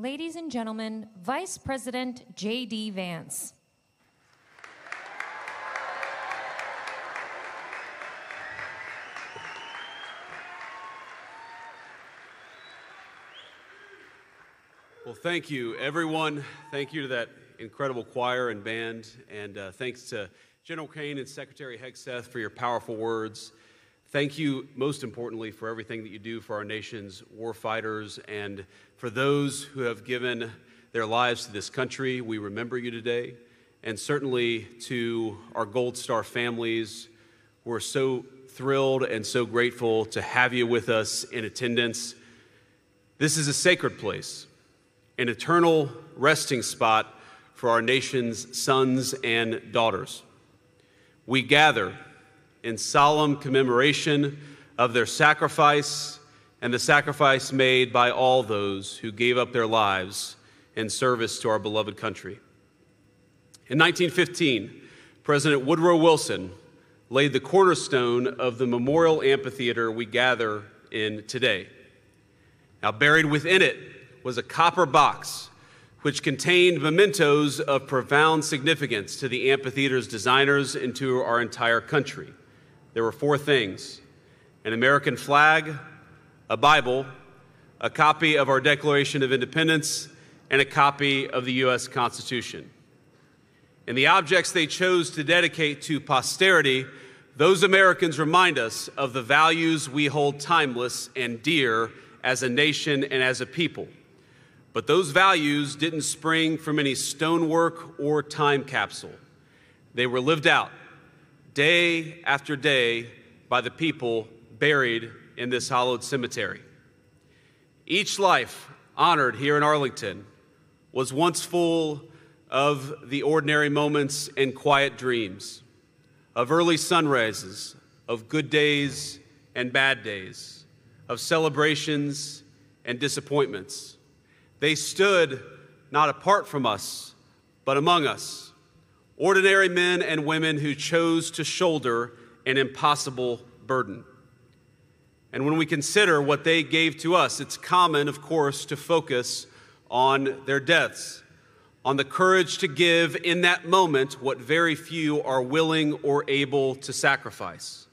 Ladies and gentlemen, Vice President J.D. Vance. Well, thank you, everyone. Thank you to that incredible choir and band, and thanks to General Kane and Secretary Hegseth for your powerful words. Thank you, most importantly, for everything that you do for our nation's war fighters and for those who have given their lives to this country. We remember you today, and certainly to our Gold Star families. We're so thrilled and so grateful to have you with us in attendance. This is a sacred place, an eternal resting spot for our nation's sons and daughters. We gather in solemn commemoration of their sacrifice and the sacrifice made by all those who gave up their lives in service to our beloved country. In 1915, President Woodrow Wilson laid the cornerstone of the memorial amphitheater we gather in today. Now, buried within it was a copper box which contained mementos of profound significance to the amphitheater's designers and to our entire country. There were four things: an American flag, a Bible, a copy of our Declaration of Independence, and a copy of the U.S. Constitution. And the objects they chose to dedicate to posterity, those Americans remind us of the values we hold timeless and dear as a nation and as a people. But those values didn't spring from any stonework or time capsule. They were lived out day after day by the people buried in this hallowed cemetery. Each life honored here in Arlington was once full of the ordinary moments and quiet dreams, of early sunrises, of good days and bad days, of celebrations and disappointments. They stood not apart from us, but among us, ordinary men and women who chose to shoulder an impossible burden. And when we consider what they gave to us, it's common, of course, to focus on their deaths, on the courage to give in that moment what very few are willing or able to sacrifice.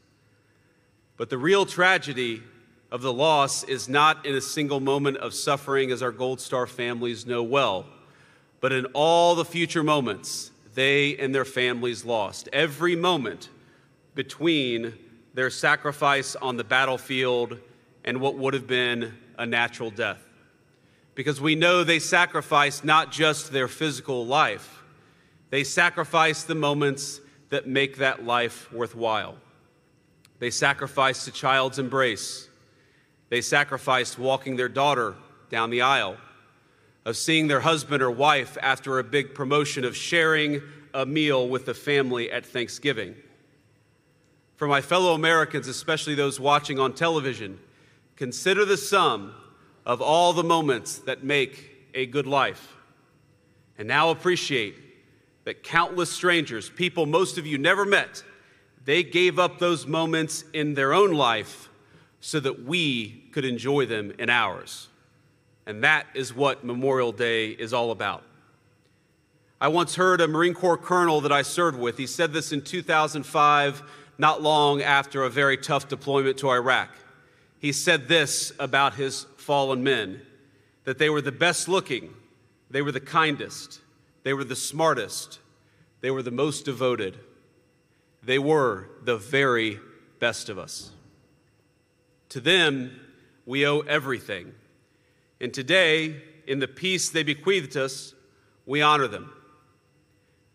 But the real tragedy of the loss is not in a single moment of suffering, as our Gold Star families know well, but in all the future moments they and their families lost. Every moment between their sacrifice on the battlefield and what would have been a natural death. Because we know they sacrificed not just their physical life, they sacrificed the moments that make that life worthwhile. They sacrificed a child's embrace. They sacrificed walking their daughter down the aisle, of seeing their husband or wife after a big promotion, of sharing a meal with the family at Thanksgiving. For my fellow Americans, especially those watching on television, consider the sum of all the moments that make a good life. And now appreciate that countless strangers, people most of you never met, they gave up those moments in their own life so that we could enjoy them in ours. And that is what Memorial Day is all about. I once heard a Marine Corps colonel that I served with. He said this in 2005, not long after a very tough deployment to Iraq. He said this about his fallen men, that they were the best looking, they were the kindest, they were the smartest, they were the most devoted. They were the very best of us. To them, we owe everything. And today, in the peace they bequeathed us, we honor them.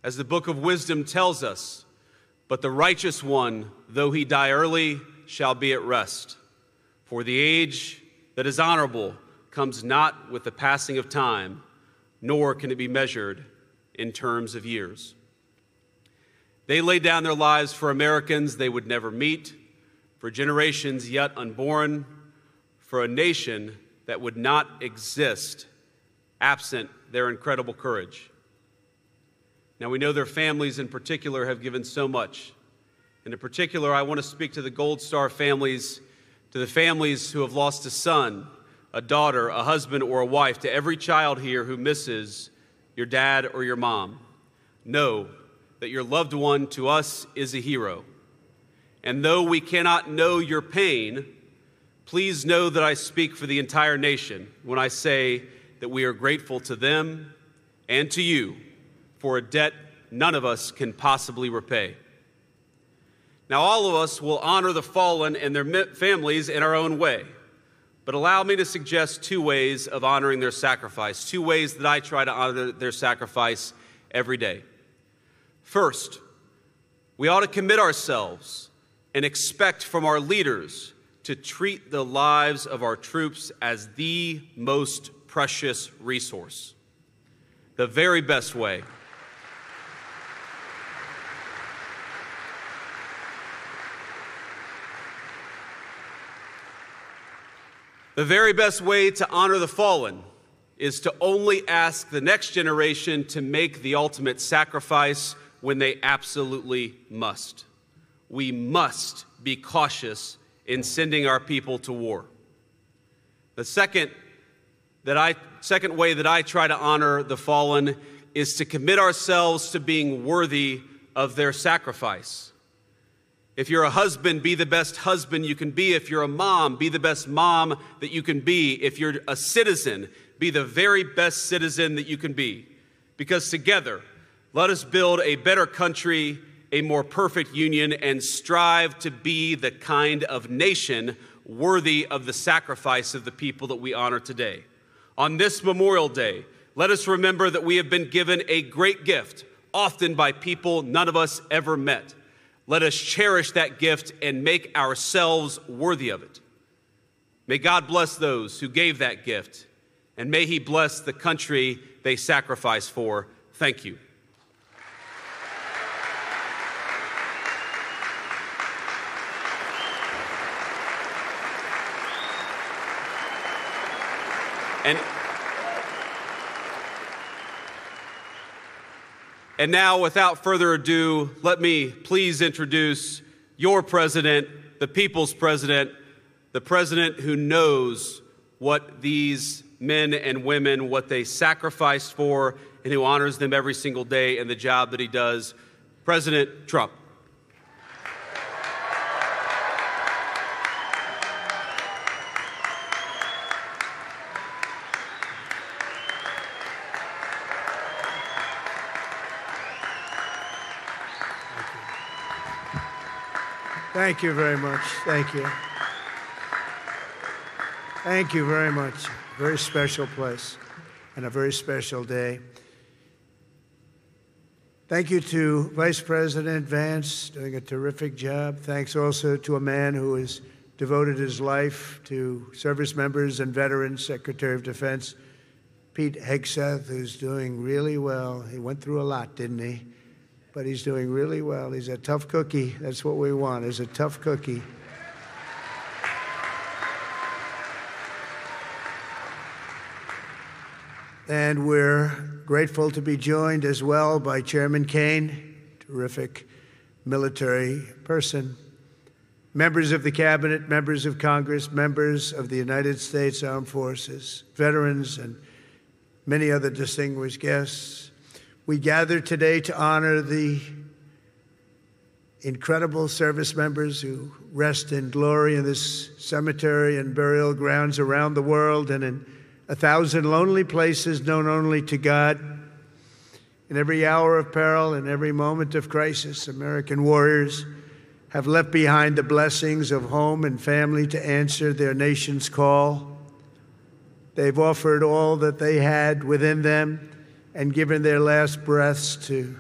As the Book of Wisdom tells us, but the righteous one, though he die early, shall be at rest. For the age that is honorable comes not with the passing of time, nor can it be measured in terms of years. They laid down their lives for Americans they would never meet, for generations yet unborn, for a nation that would not exist absent their incredible courage. Now, we know their families in particular have given so much. And in particular, I want to speak to the Gold Star families, to the families who have lost a son, a daughter, a husband, or a wife, to every child here who misses your dad or your mom, know that your loved one to us is a hero. And though we cannot know your pain, please know that I speak for the entire nation when I say that we are grateful to them and to you for a debt none of us can possibly repay. Now, all of us will honor the fallen and their families in our own way, but allow me to suggest two ways of honoring their sacrifice, two ways that I try to honor their sacrifice every day. First, we ought to commit ourselves and expect from our leaders to treat the lives of our troops as the most precious resource. The very best way. The very best way to honor the fallen is to only ask the next generation to make the ultimate sacrifice when they absolutely must. We must be cautious in sending our people to war. The second way that I try to honor the fallen is to commit ourselves to being worthy of their sacrifice. If you're a husband, be the best husband you can be. If you're a mom, be the best mom that you can be. If you're a citizen, be the very best citizen that you can be. Because together, let us build a better country, a more perfect union, and strive to be the kind of nation worthy of the sacrifice of the people that we honor today. On this Memorial Day, let us remember that we have been given a great gift, often by people none of us ever met. Let us cherish that gift and make ourselves worthy of it. May God bless those who gave that gift, and may He bless the country they sacrificed for. Thank you. And now, without further ado, let me please introduce your president, the people's president, the president who knows what these men and women, what they sacrificed for, and who honors them every single day in the job that he does, President Trump. Thank you very much. Thank you. Thank you very much. Very special place and a very special day. Thank you to Vice President Vance, doing a terrific job. Thanks also to a man who has devoted his life to service members and veterans, Secretary of Defense Pete Hegseth, who's doing really well. He went through a lot, didn't he? But he's doing really well. He's a tough cookie. That's what we want, is a tough cookie. And we're grateful to be joined as well by Chairman Kaine, terrific military person, members of the Cabinet, members of Congress, members of the United States Armed Forces, veterans, and many other distinguished guests. We gather today to honor the incredible service members who rest in glory in this cemetery and burial grounds around the world and in 1,000 lonely places known only to God. In every hour of peril, in every moment of crisis, American warriors have left behind the blessings of home and family to answer their nation's call. They've offered all that they had within them and given their last breaths to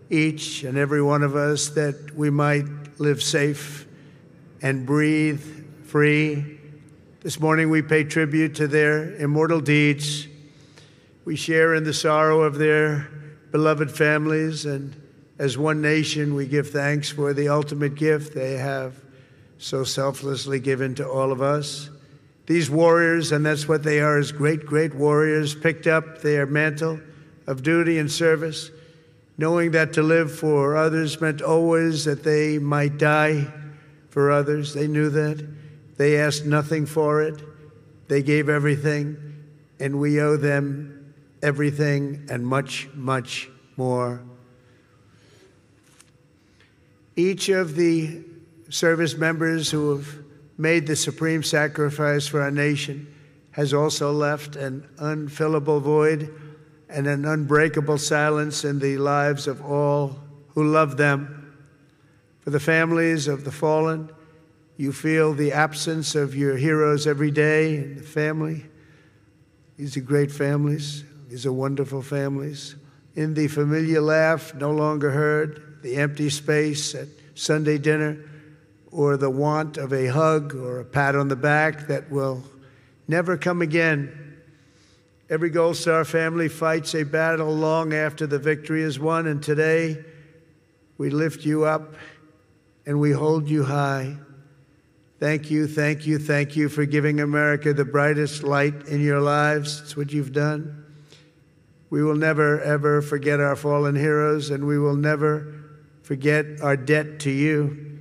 each and every one of us that we might live safe and breathe free. This morning we pay tribute to their immortal deeds. We share in the sorrow of their beloved families, and as one nation we give thanks for the ultimate gift they have so selflessly given to all of us. These warriors, and that's what they are, as great, great warriors, picked up their mantle of duty and service, knowing that to live for others meant always that they might die for others. They knew that. They asked nothing for it. They gave everything, and we owe them everything and much, much more. Each of the service members who have made the supreme sacrifice for our nation has also left an unfillable void and an unbreakable silence in the lives of all who love them. For the families of the fallen, you feel the absence of your heroes every day in the family. These are great families. These are wonderful families. In the familiar laugh no longer heard, the empty space at Sunday dinner, or the want of a hug or a pat on the back that will never come again. Every Gold Star family fights a battle long after the victory is won, and today we lift you up and we hold you high. Thank you, thank you, thank you for giving America the brightest light in your lives. It's what you've done. We will never, ever forget our fallen heroes, and we will never forget our debt to you.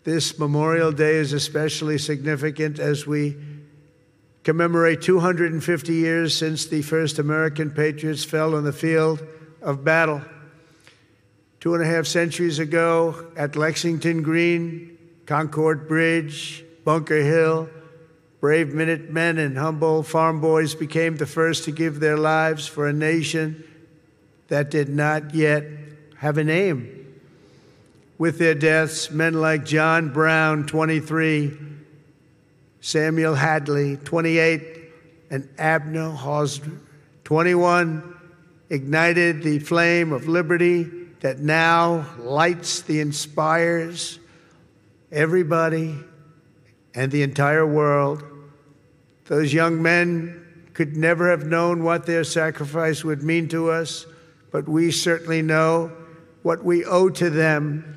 This Memorial Day is especially significant as we commemorate 250 years since the first American patriots fell on the field of battle. 2.5 centuries ago at Lexington Green, Concord Bridge, Bunker Hill, brave Minutemen and humble farm boys became the first to give their lives for a nation that did not yet have a name. With their deaths, men like John Brown, 23, Samuel Hadley, 28, and Abner Hosner, 21, ignited the flame of liberty that now lights the inspires everybody and the entire world. Those young men could never have known what their sacrifice would mean to us, but we certainly know what we owe to them.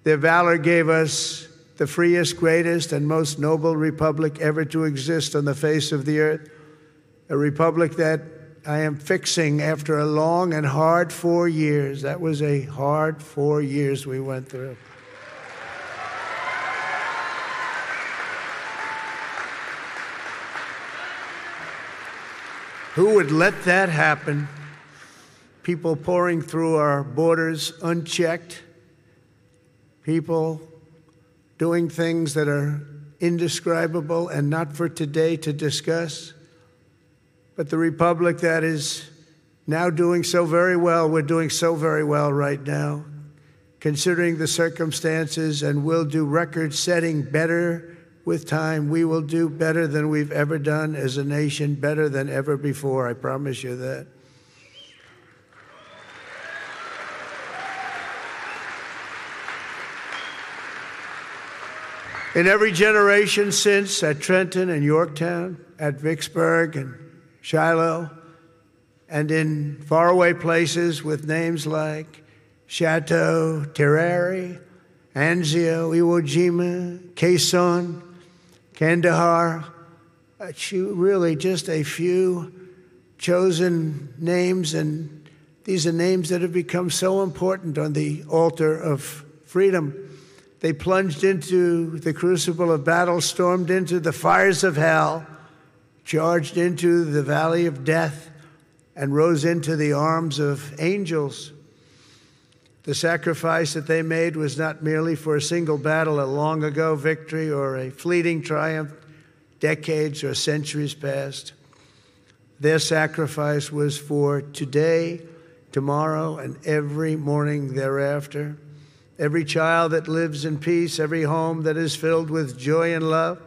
Their valor gave us the freest, greatest, and most noble republic ever to exist on the face of the earth, a republic that I am fixing after a long and hard 4 years. That was a hard 4 years we went through. Who would let that happen? People pouring through our borders unchecked, people doing things that are indescribable and not for today to discuss. But the republic that is now doing so very well, we're doing so very well right now, considering the circumstances, and will do record-setting better with time. We will do better than we've ever done as a nation, better than ever before, I promise you that. In every generation since, at Trenton and Yorktown, at Vicksburg and Shiloh, and in faraway places with names like Chateau, Terrari, Anzio, Iwo Jima, Quezon, Kandahar, really just a few chosen names, and these are names that have become so important on the altar of freedom. They plunged into the crucible of battle, stormed into the fires of hell, charged into the valley of death, and rose into the arms of angels. The sacrifice that they made was not merely for a single battle, a long ago victory, or a fleeting triumph, decades or centuries past. Their sacrifice was for today, tomorrow, and every morning thereafter. Every child that lives in peace, every home that is filled with joy and love,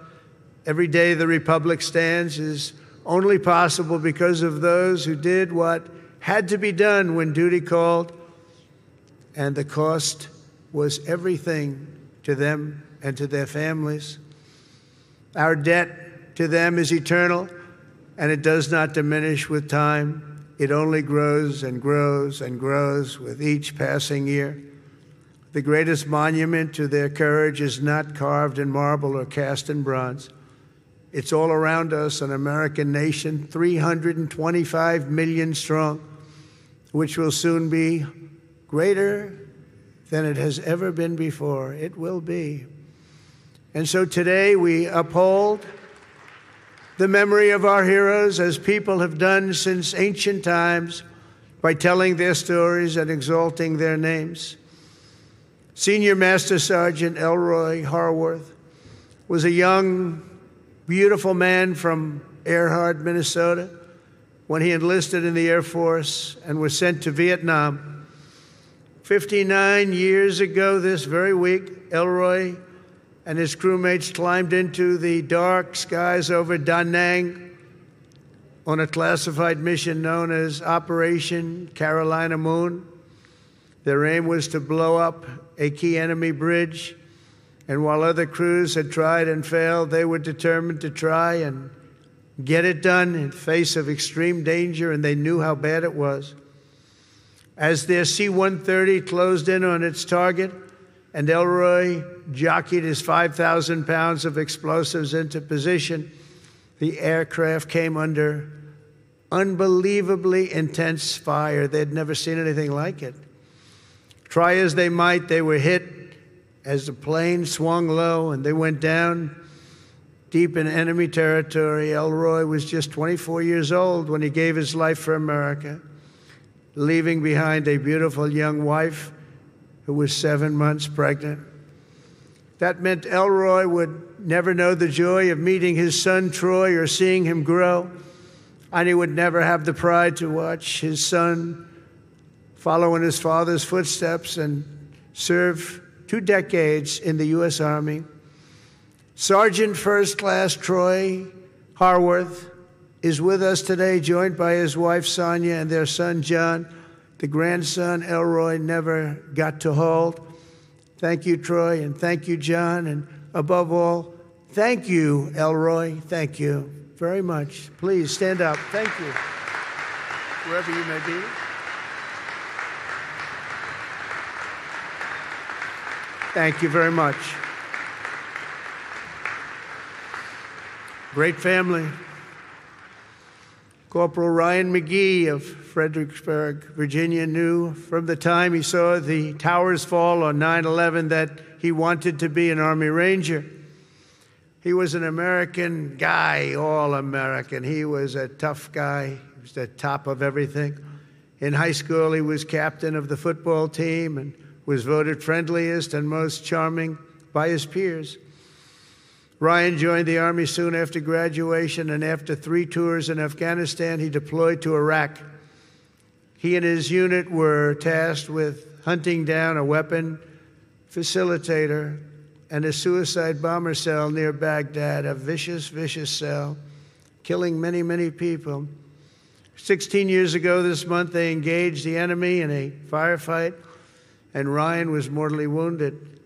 every day the Republic stands is only possible because of those who did what had to be done when duty called, and the cost was everything to them and to their families. Our debt to them is eternal, and it does not diminish with time. It only grows and grows and grows with each passing year. The greatest monument to their courage is not carved in marble or cast in bronze. It's all around us, an American nation, 325 million strong, which will soon be greater than it has ever been before. It will be. And so today we uphold the memory of our heroes as people have done since ancient times by telling their stories and exalting their names. Senior Master Sergeant Elroy Harworth was a young, beautiful man from Earhart, Minnesota, when he enlisted in the Air Force and was sent to Vietnam. 59 years ago this very week, Elroy and his crewmates climbed into the dark skies over Da Nang on a classified mission known as Operation Carolina Moon. Their aim was to blow up a key enemy bridge, and while other crews had tried and failed, they were determined to try and get it done in face of extreme danger, and they knew how bad it was. As their C-130 closed in on its target, and Elroy jockeyed his 5,000 pounds of explosives into position, the aircraft came under unbelievably intense fire. They'd never seen anything like it. Try as they might, they were hit as the plane swung low and they went down deep in enemy territory. Elroy was just 24 years old when he gave his life for America, leaving behind a beautiful young wife who was 7 months pregnant. That meant Elroy would never know the joy of meeting his son Troy or seeing him grow, and he would never have the pride to watch his son follow in his father's footsteps and serve 2 decades in the U.S. Army. Sergeant First Class Troy Harworth is with us today, joined by his wife Sonia and their son John, the grandson Elroy never got to hold. Thank you, Troy, and thank you, John, and above all, thank you, Elroy. Thank you very much. Please stand up. Thank you, wherever you may be. Thank you very much. Great family. Corporal Ryan McGee of Fredericksburg, Virginia, knew from the time he saw the towers fall on 9/11 that he wanted to be an Army Ranger. He was an American guy, all American. He was a tough guy. He was the top of everything. In high school, he was captain of the football team and was voted friendliest and most charming by his peers. Ryan joined the Army soon after graduation, and after 3 tours in Afghanistan, he deployed to Iraq. He and his unit were tasked with hunting down a weapon facilitator and a suicide bomber cell near Baghdad, a vicious, vicious cell, killing many, many people. 16 years ago this month, they engaged the enemy in a firefight, and Ryan was mortally wounded.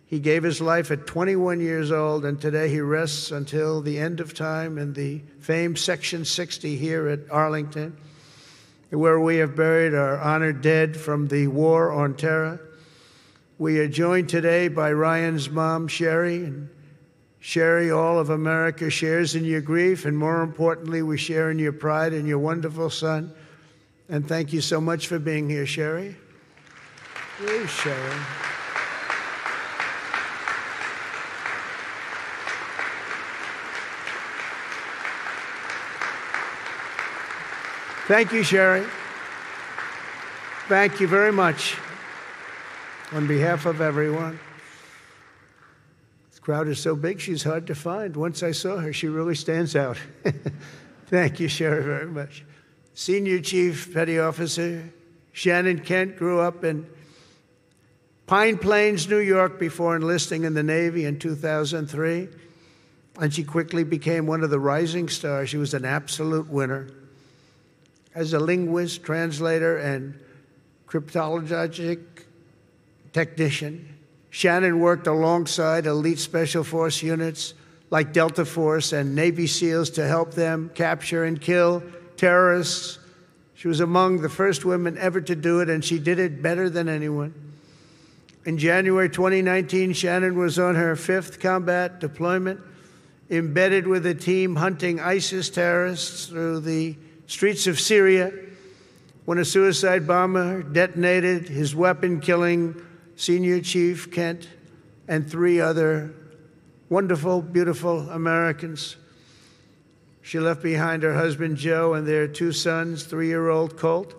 He gave his life at 21 years old, and today he rests until the end of time in the famed Section 60 here at Arlington, where we have buried our honored dead from the War on Terror. We are joined today by Ryan's mom, Sherry, and Sherry, all of America shares in your grief, and more importantly, we share in your pride in your wonderful son. And thank you so much for being here, Sherry. Please, Sherry. Thank you, Sherry. Thank you very much. On behalf of everyone. This crowd is so big, she's hard to find. Once I saw her, she really stands out. Thank you, Sherry, very much. Senior Chief Petty Officer Shannon Kent grew up in Pine Plains, New York, before enlisting in the Navy in 2003. And she quickly became one of the rising stars. She was an absolute winner. As a linguist, translator, and cryptologic technician, Shannon worked alongside elite special force units like Delta Force and Navy SEALs to help them capture and kill terrorists. She was among the first women ever to do it, and she did it better than anyone. In January 2019, Shannon was on her 5th combat deployment, embedded with a team hunting ISIS terrorists through the streets of Syria when a suicide bomber detonated his weapon, killing Senior Chief Kent and 3 other wonderful, beautiful Americans. She left behind her husband, Joe, and their 2 sons, 3-year-old Colt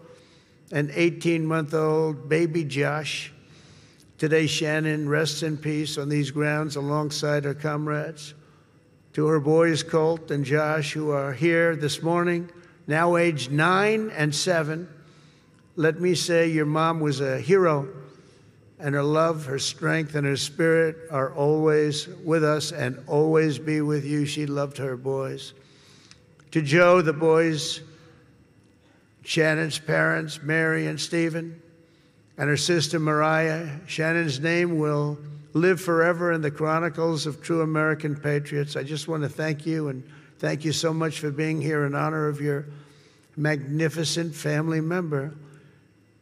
and 18-month-old baby Josh. Today, Shannon rests in peace on these grounds alongside her comrades. To her boys, Colt and Josh, who are here this morning, now aged 9 and 7, let me say your mom was a hero, and her love, her strength, and her spirit are always with us and always be with you. She loved her boys. To Joe, the boys, Shannon's parents, Mary and Stephen, and her sister Mariah, Shannon's name will live forever in the chronicles of true American patriots. I just want to thank you, and thank you so much for being here in honor of your magnificent family member.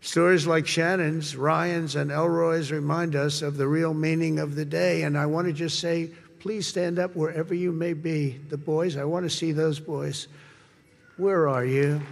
Stories like Shannon's, Ryan's, and Elroy's remind us of the real meaning of the day. And I want to just say, please stand up wherever you may be. The boys, I want to see those boys. Where are you?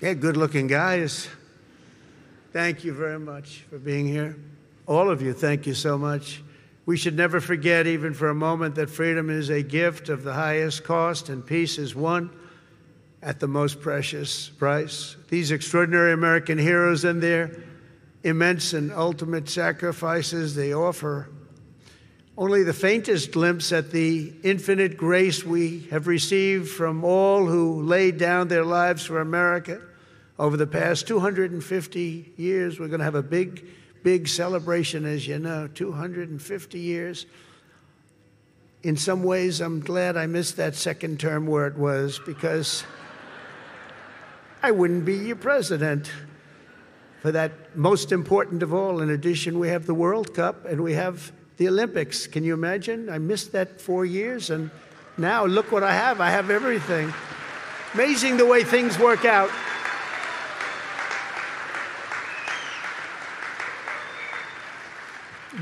Yeah, good-looking guys. Thank you very much for being here. All of you, thank you so much. We should never forget, even for a moment, that freedom is a gift of the highest cost and peace is won at the most precious price. These extraordinary American heroes and their immense and ultimate sacrifices, they offer only the faintest glimpse at the infinite grace we have received from all who laid down their lives for America. Over the past 250 years, we're going to have a big celebration, as you know, 250 years. In some ways, I'm glad I missed that second term where it was, because I wouldn't be your president. For that most important of all, in addition, we have the World Cup and we have the Olympics. Can you imagine? I missed that 4 years, and now look what I have. I have everything. Amazing the way things work out.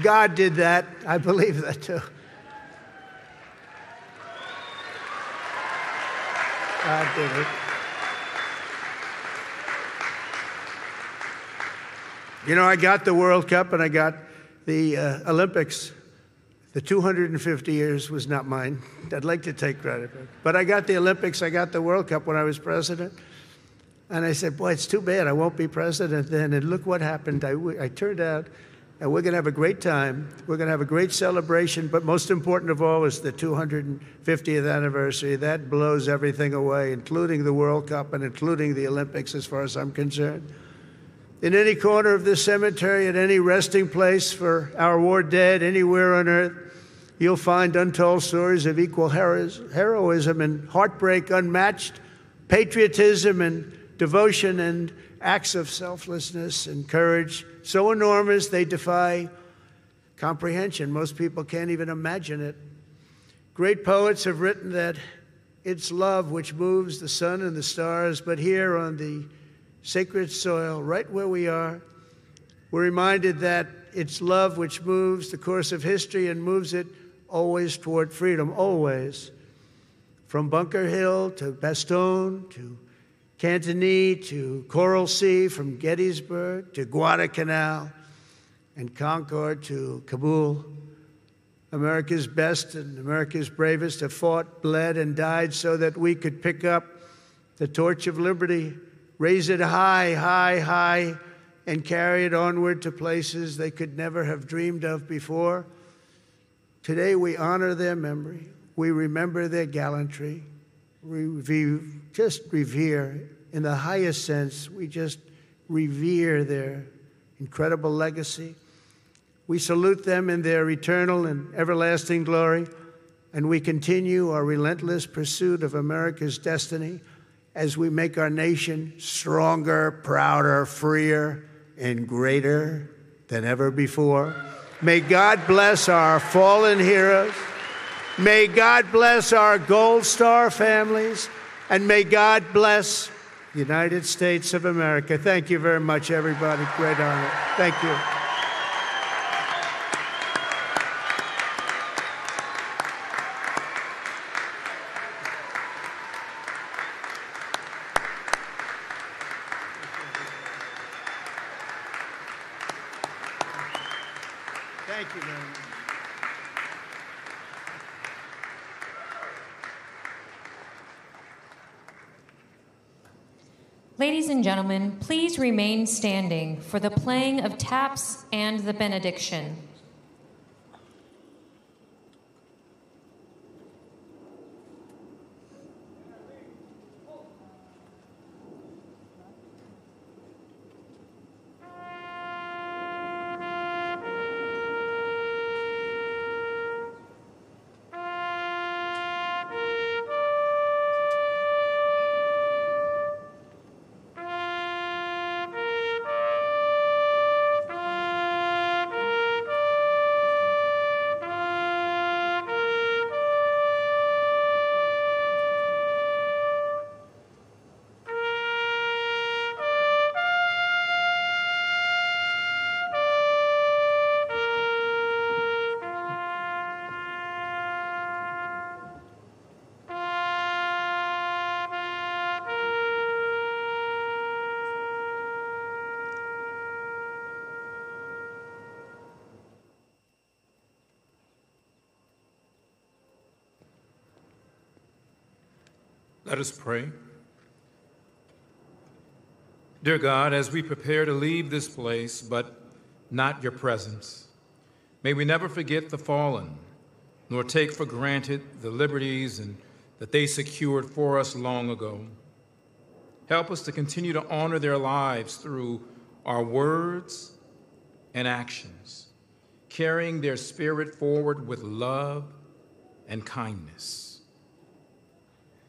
God did that. I believe that too. God did it. You know, I got the World Cup and I got the Olympics. The 250 years was not mine. I'd like to take credit for it. But I got the Olympics, I got the World Cup when I was president. And I said, boy, it's too bad I won't be president then. And look what happened. I turned out, and we're going to have a great time. We're going to have a great celebration. But most important of all is the 250th anniversary. That blows everything away, including the World Cup and including the Olympics, as far as I'm concerned. In any corner of this cemetery, at any resting place for our war dead, anywhere on earth, you'll find untold stories of equal heroism and heartbreak, unmatched patriotism and devotion, and acts of selflessness and courage so enormous they defy comprehension. Most people can't even imagine it. Great poets have written that it's love which moves the sun and the stars, but here on the sacred soil, right where we are, we're reminded that it's love which moves the course of history and moves it always toward freedom, always. From Bunker Hill to Bastogne to Cantigny to Coral Sea, from Gettysburg to Guadalcanal and Concord to Kabul, America's best and America's bravest have fought, bled, and died so that we could pick up the torch of liberty, raise it high, high, high, and carry it onward to places they could never have dreamed of before. Today we honor their memory. We remember their gallantry. We just revere, in the highest sense, we just revere their incredible legacy. We salute them in their eternal and everlasting glory, and we continue our relentless pursuit of America's destiny as we make our nation stronger, prouder, freer, and greater than ever before. May God bless our fallen heroes. May God bless our Gold Star families. And may God bless the United States of America. Thank you very much, everybody. Great honor. Thank you. Thank you very much. Ladies and gentlemen, please remain standing for the playing of taps and the benediction. Let us pray. Dear God, as we prepare to leave this place, but not your presence, may we never forget the fallen, nor take for granted the liberties that they secured for us long ago. Help us to continue to honor their lives through our words and actions, carrying their spirit forward with love and kindness.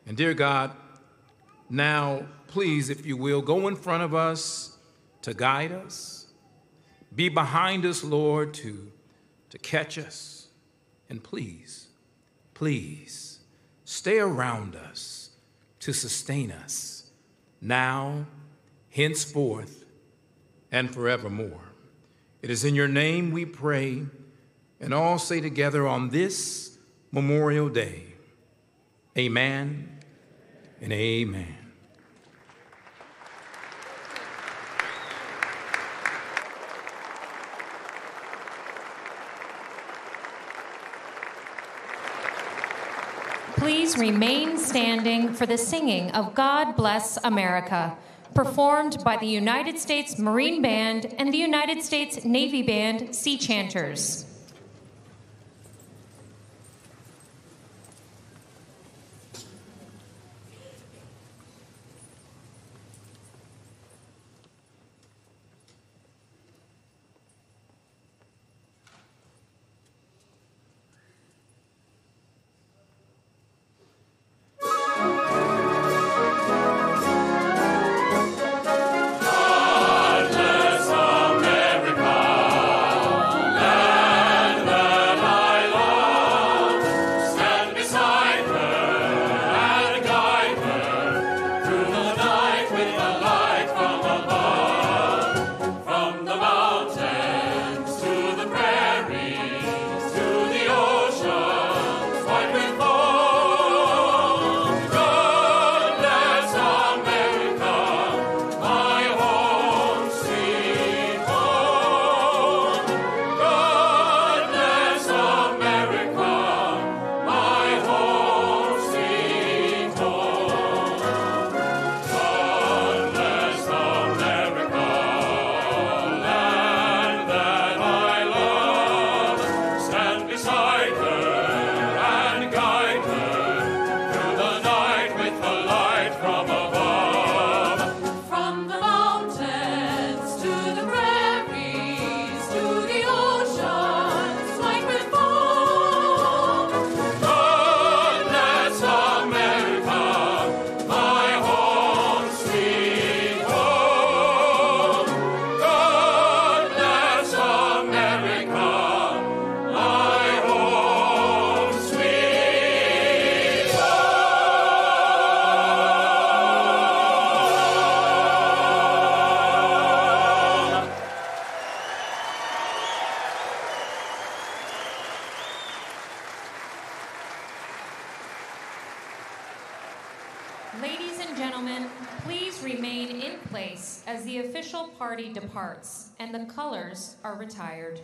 And dear God, now, please, if you will, go in front of us to guide us. Be behind us, Lord, to catch us. And please, please, stay around us to sustain us now, henceforth, and forevermore. It is in your name we pray, and all say together on this Memorial Day, amen and amen. Please remain standing for the singing of God Bless America, performed by the United States Marine Band and the United States Navy Band Sea Chanters. God bless America. Ladies and gentlemen, please remain in place as the official party departs and the colors are retired.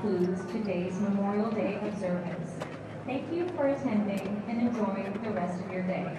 concludes today's Memorial Day observance. Thank you for attending and enjoy the rest of your day.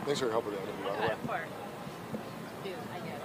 Thanks for your help with that interview, by the way. Of course. Dude, I get it.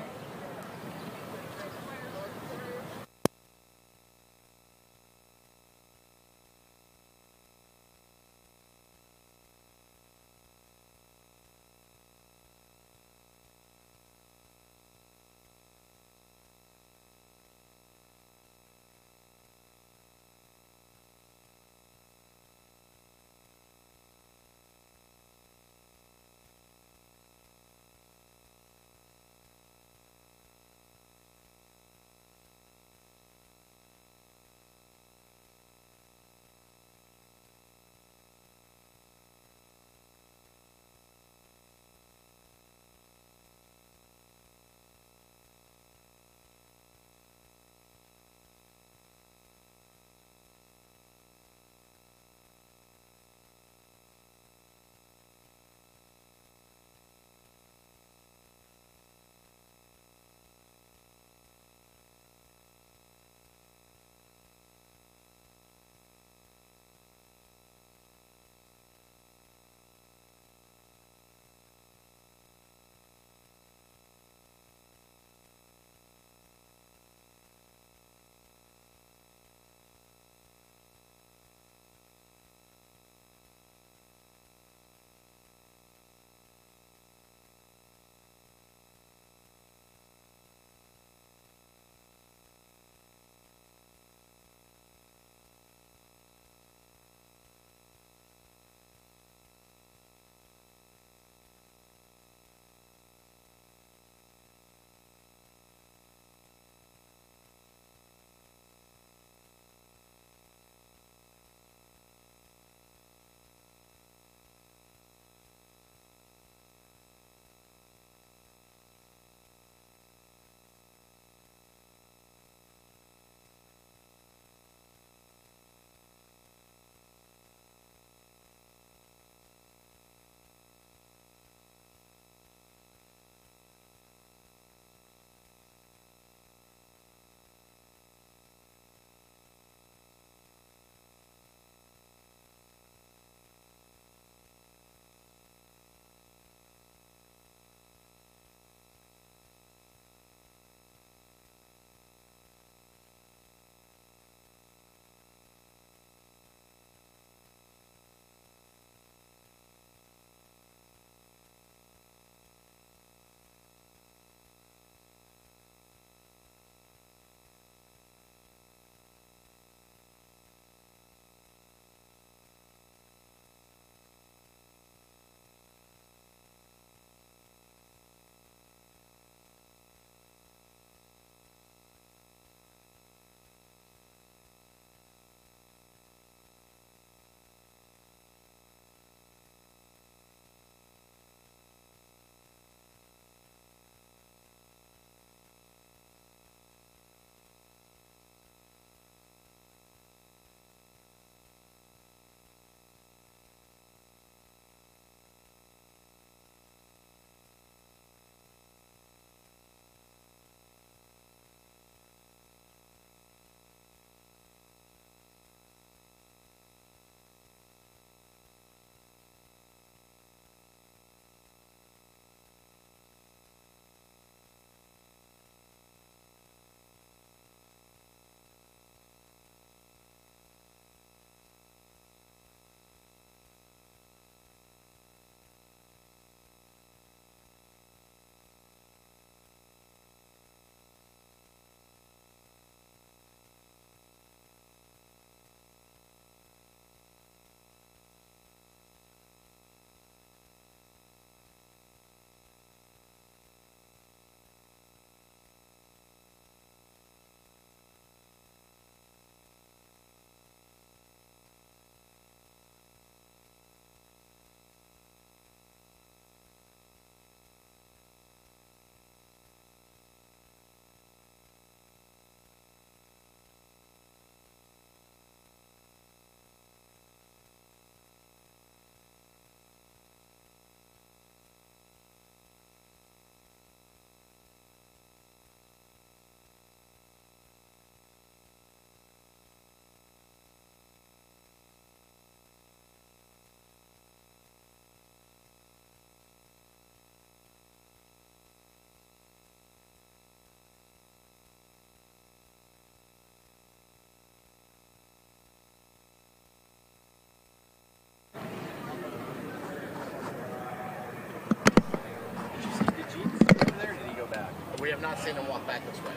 exit and walk back this way.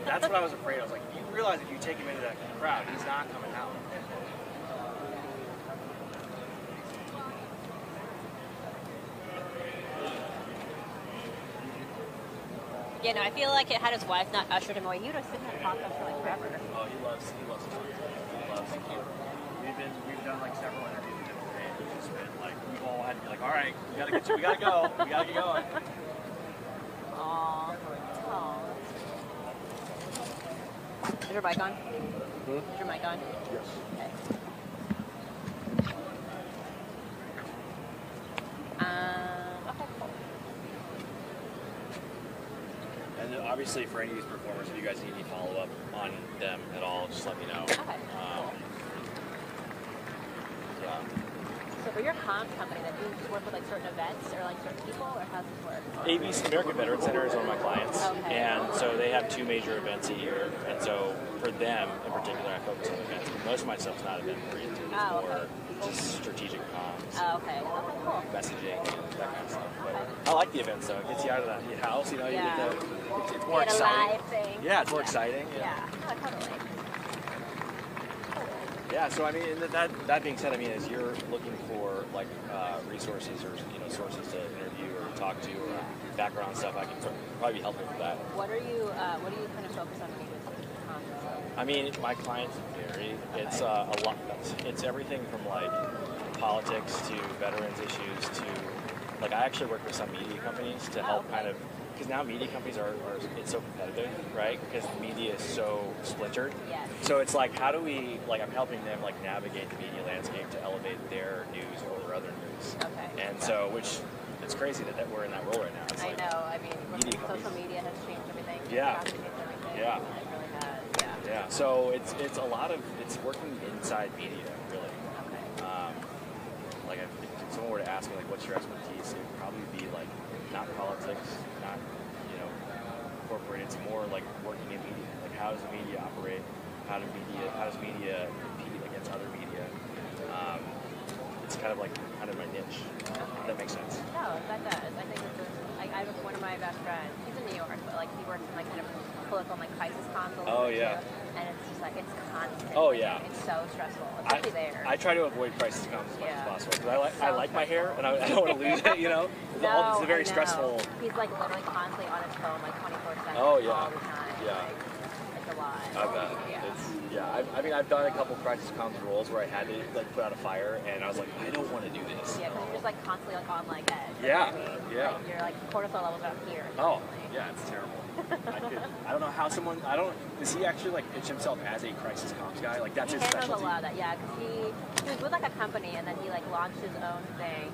That's what I was afraid of. I was like, you realize if you take him into that crowd, he's not coming out. Yeah, no, I feel like had his wife not ushered him away, he would have sitting there talking for like forever. Oh, he loves it. He loves. Thank you. We've done like several interviews with him today, and he's just been like, we've all had to be like, all right, we gotta go, we gotta get going. Aww. Is your mic on? Is your mic on? Yes. Okay. Okay, cool. And then obviously for any of these performers, if you guys need any follow-up on them at all, just let me know. Okay, cool. Yeah. So for your comms company, then do you just work with like certain events or like certain people, or how does this work? ABC, American Veteran Center, is one of my clients, Okay. and so they have 2 major events a year, and so for them in particular, I focus on events. Most of my stuff's not event oriented, it's more just strategic comms, Oh, okay. Okay, cool. messaging, and that kind of stuff. But Okay. I like the events though; it gets you out of the house. You know, you Yeah. get it's more Get a exciting. live thing. Yeah, it's more exciting. Yeah. Oh, totally. Yeah, so I mean, that being said, I mean, as you're looking for like resources or sources to interview or talk to or background stuff, I can probably be helpful with that. What do you kind of focus on when you do comms? I mean, my clients vary. It's a lot. It's everything from like politics to veterans issues to like I actually work with some media companies to help kind of. Because now media companies are it's so competitive, right? Because the media is so splintered. Yes. So it's like, how do we, like, I'm helping them, like, navigate the media landscape to elevate their news over other news. Okay. And so, which, it's crazy that we're in that role right now. It's I like, know. I mean, media social companies. media has changed everything. Yeah. It's changed everything. Yeah. It really has. Yeah. Yeah. So it's a lot of, it's working inside media, really. Okay. Like, if someone were to ask me, like, what's your expertise, it would probably be, like, not politics, not, corporate. It's more like working in media. Like, how does the media operate? How does media compete against other media? It's kind of my niche. If that makes sense. No, that does. I think it's I have one of my best friends. He's in New York, but like he works in like kind of political and like crisis comms. Oh yeah. Too, and it's just like it's constant. Oh yeah. It's so stressful, especially there. I try to avoid crisis comms as much as possible because I like my hair and I don't want to lose it. You know, No, it's a very I know. stressful. He's like literally constantly on his phone like 24/7. Oh yeah. All the time. Yeah. Like, it's a lot. I bet. Yeah. I mean, I've done a couple crisis comms roles where I had to like put out a fire, and I was like, I don't want to do this. Yeah, because you're just like constantly like on like edge. Yeah, You know what I mean? yeah. Like, you're like cortisol levels out here. Oh, yeah, it's terrible. I don't know how someone. Does he actually like pitch himself as a crisis comms guy? Like that's He his handles specialty. a lot of that, yeah, because he was with like a company and then he like launched his own thing.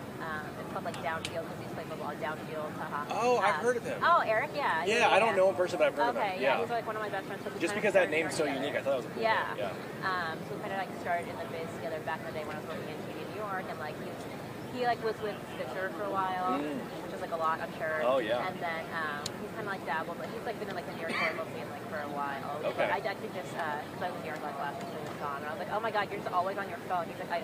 It's called like Downfield because he's playing football. Downfield. Oh, I've heard of him. Oh, Eric, yeah. Yeah, I don't know him personally, but I've heard of him. Okay, yeah, he's like one of my best friends. So Just because that name's so unique, I thought it was a cool Yeah. name. Yeah. So we kind of like started in the biz together back in the day when I was working in TV in New York, and like he like was with Fisher for a while, which is like a lot, I'm sure. Oh yeah. And then he's kind of like dabbled, but he's like been in like the New York political scene like for a while. Okay. But I actually just because I was in New York like last week when he was gone, and I was like, oh my god, you're just always on your phone. He's like, I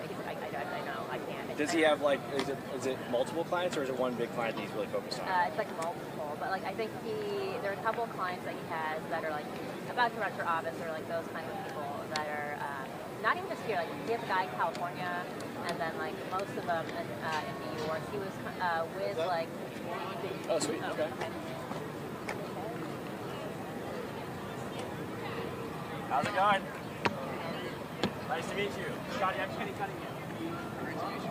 know, I can't. Does he have like? Is it multiple clients or is it one big client that he's really focused on? It's like multiple, but like I think there are a couple of clients that he has that are like about to run for office or like those kind of people that are not even just here. Like he has a guy in California, and then like most of them in New York. He was with like. Oh, sweet. Okay. How's it going? Nice to meet you. Scotty, I'm cutting you. Great to meet you.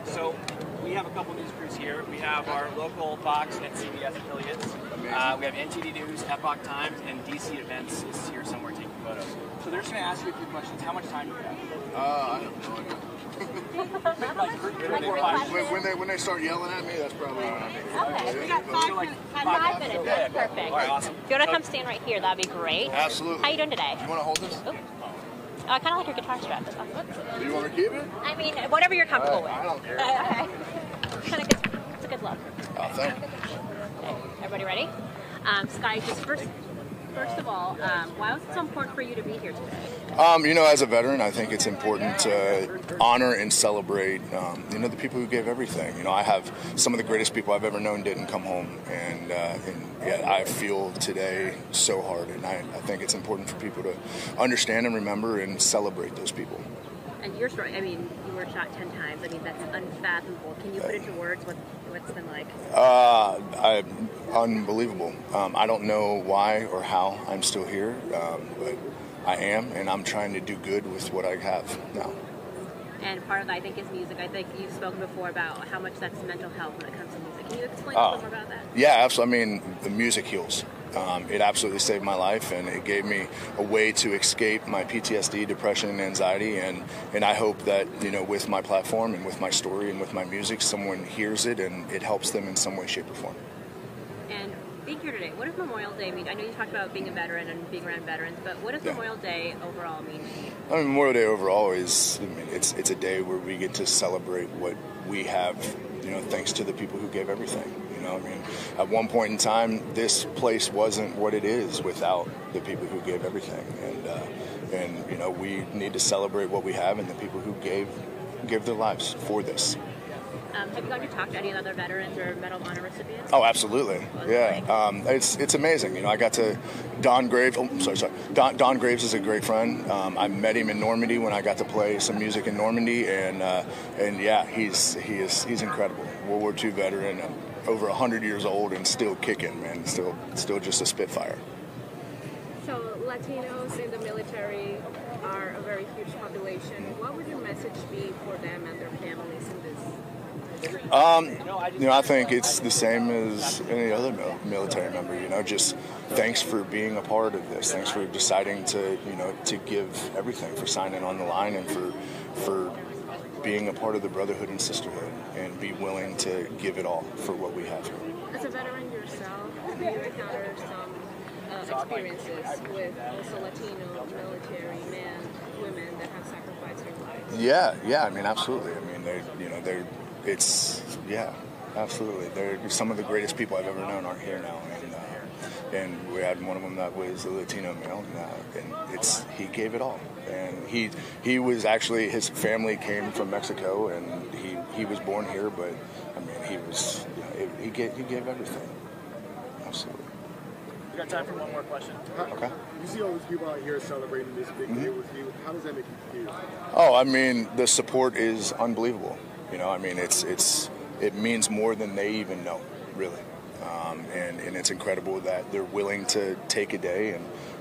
So we have a couple news crews here. We have our local Fox and CBS affiliates. We have NTD News, Epoch Times, and DC Events is here somewhere taking photos. So they're just going to ask you a few questions. How much time do you have? I have no idea. When they start yelling at me, that's probably when I think. Okay, we got 5 minutes. That's perfect. All right, awesome. If you want to come stand right here, that'd be great. Absolutely. How you doing today? Do you want to hold this? I kind of like your guitar strap. That's awesome. Do you want to keep it? I mean, whatever you're comfortable with. I don't care. Okay. Kind of good. It's a good look. Oh, thank you. Okay. Everybody ready? Sky, just first. First of all, why was it so important for you to be here today? As a veteran, I think it's important to honor and celebrate, the people who gave everything. I have some of the greatest people I've ever known didn't come home, and yet I feel today so hard, and I think it's important for people to understand and remember and celebrate those people. And your story, you were shot 10 times. That's unfathomable. Can you put into words what's been like? Unbelievable. I don't know why or how I'm still here, but I am, and I'm trying to do good with what I have now. And part of that, I think, is music. I think you've spoken before about how much that's mental health when it comes to music. Can you explain a little more about that? Yeah, absolutely. The music heals. It absolutely saved my life, and it gave me a way to escape my PTSD, depression, and anxiety. And I hope that, with my platform and with my story and with my music, someone hears it and it helps them in some way, shape, or form. And being here today, what does Memorial Day mean? I know you talked about being a veteran and being around veterans, but what does Memorial Day overall mean to you? Memorial Day overall is, it's a day where we get to celebrate what we have, thanks to the people who gave everything. At one point in time, this place wasn't what it is without the people who gave everything, and we need to celebrate what we have and the people who gave their lives for this. Have you gotten to talk to any other veterans or Medal of Honor recipients? Oh, absolutely. Yeah. It's amazing. I got to Don Graves. Oh, sorry. Don Graves is a great friend. I met him in Normandy when I got to play some music in Normandy, and yeah, he's incredible. World War II veteran, over 100 years old and still kicking, man. Still just a spitfire. So Latinos in the military are a very huge population. What would your message be for them and their families in this? I think it's the same as any other military member. Just thanks for being a part of this. Thanks for deciding to give everything, for signing on the line, and for being a part of the brotherhood and sisterhood, and be willing to give it all for what we have here. As a veteran yourself, do you encounter some experiences with also Latino military men, women that have sacrificed their lives? Yeah. Absolutely. Absolutely. They're some of the greatest people I've ever known are here now, and we had one of them that was a Latino male, and he gave it all. And he was actually, his family came from Mexico, and he was born here, but he gave everything. Absolutely. We got time for one more question. Okay. You see all these people out here celebrating this big day with you. How does that make you feel? Oh, the support is unbelievable. It means more than they even know, really. And it's incredible that they're willing to take a day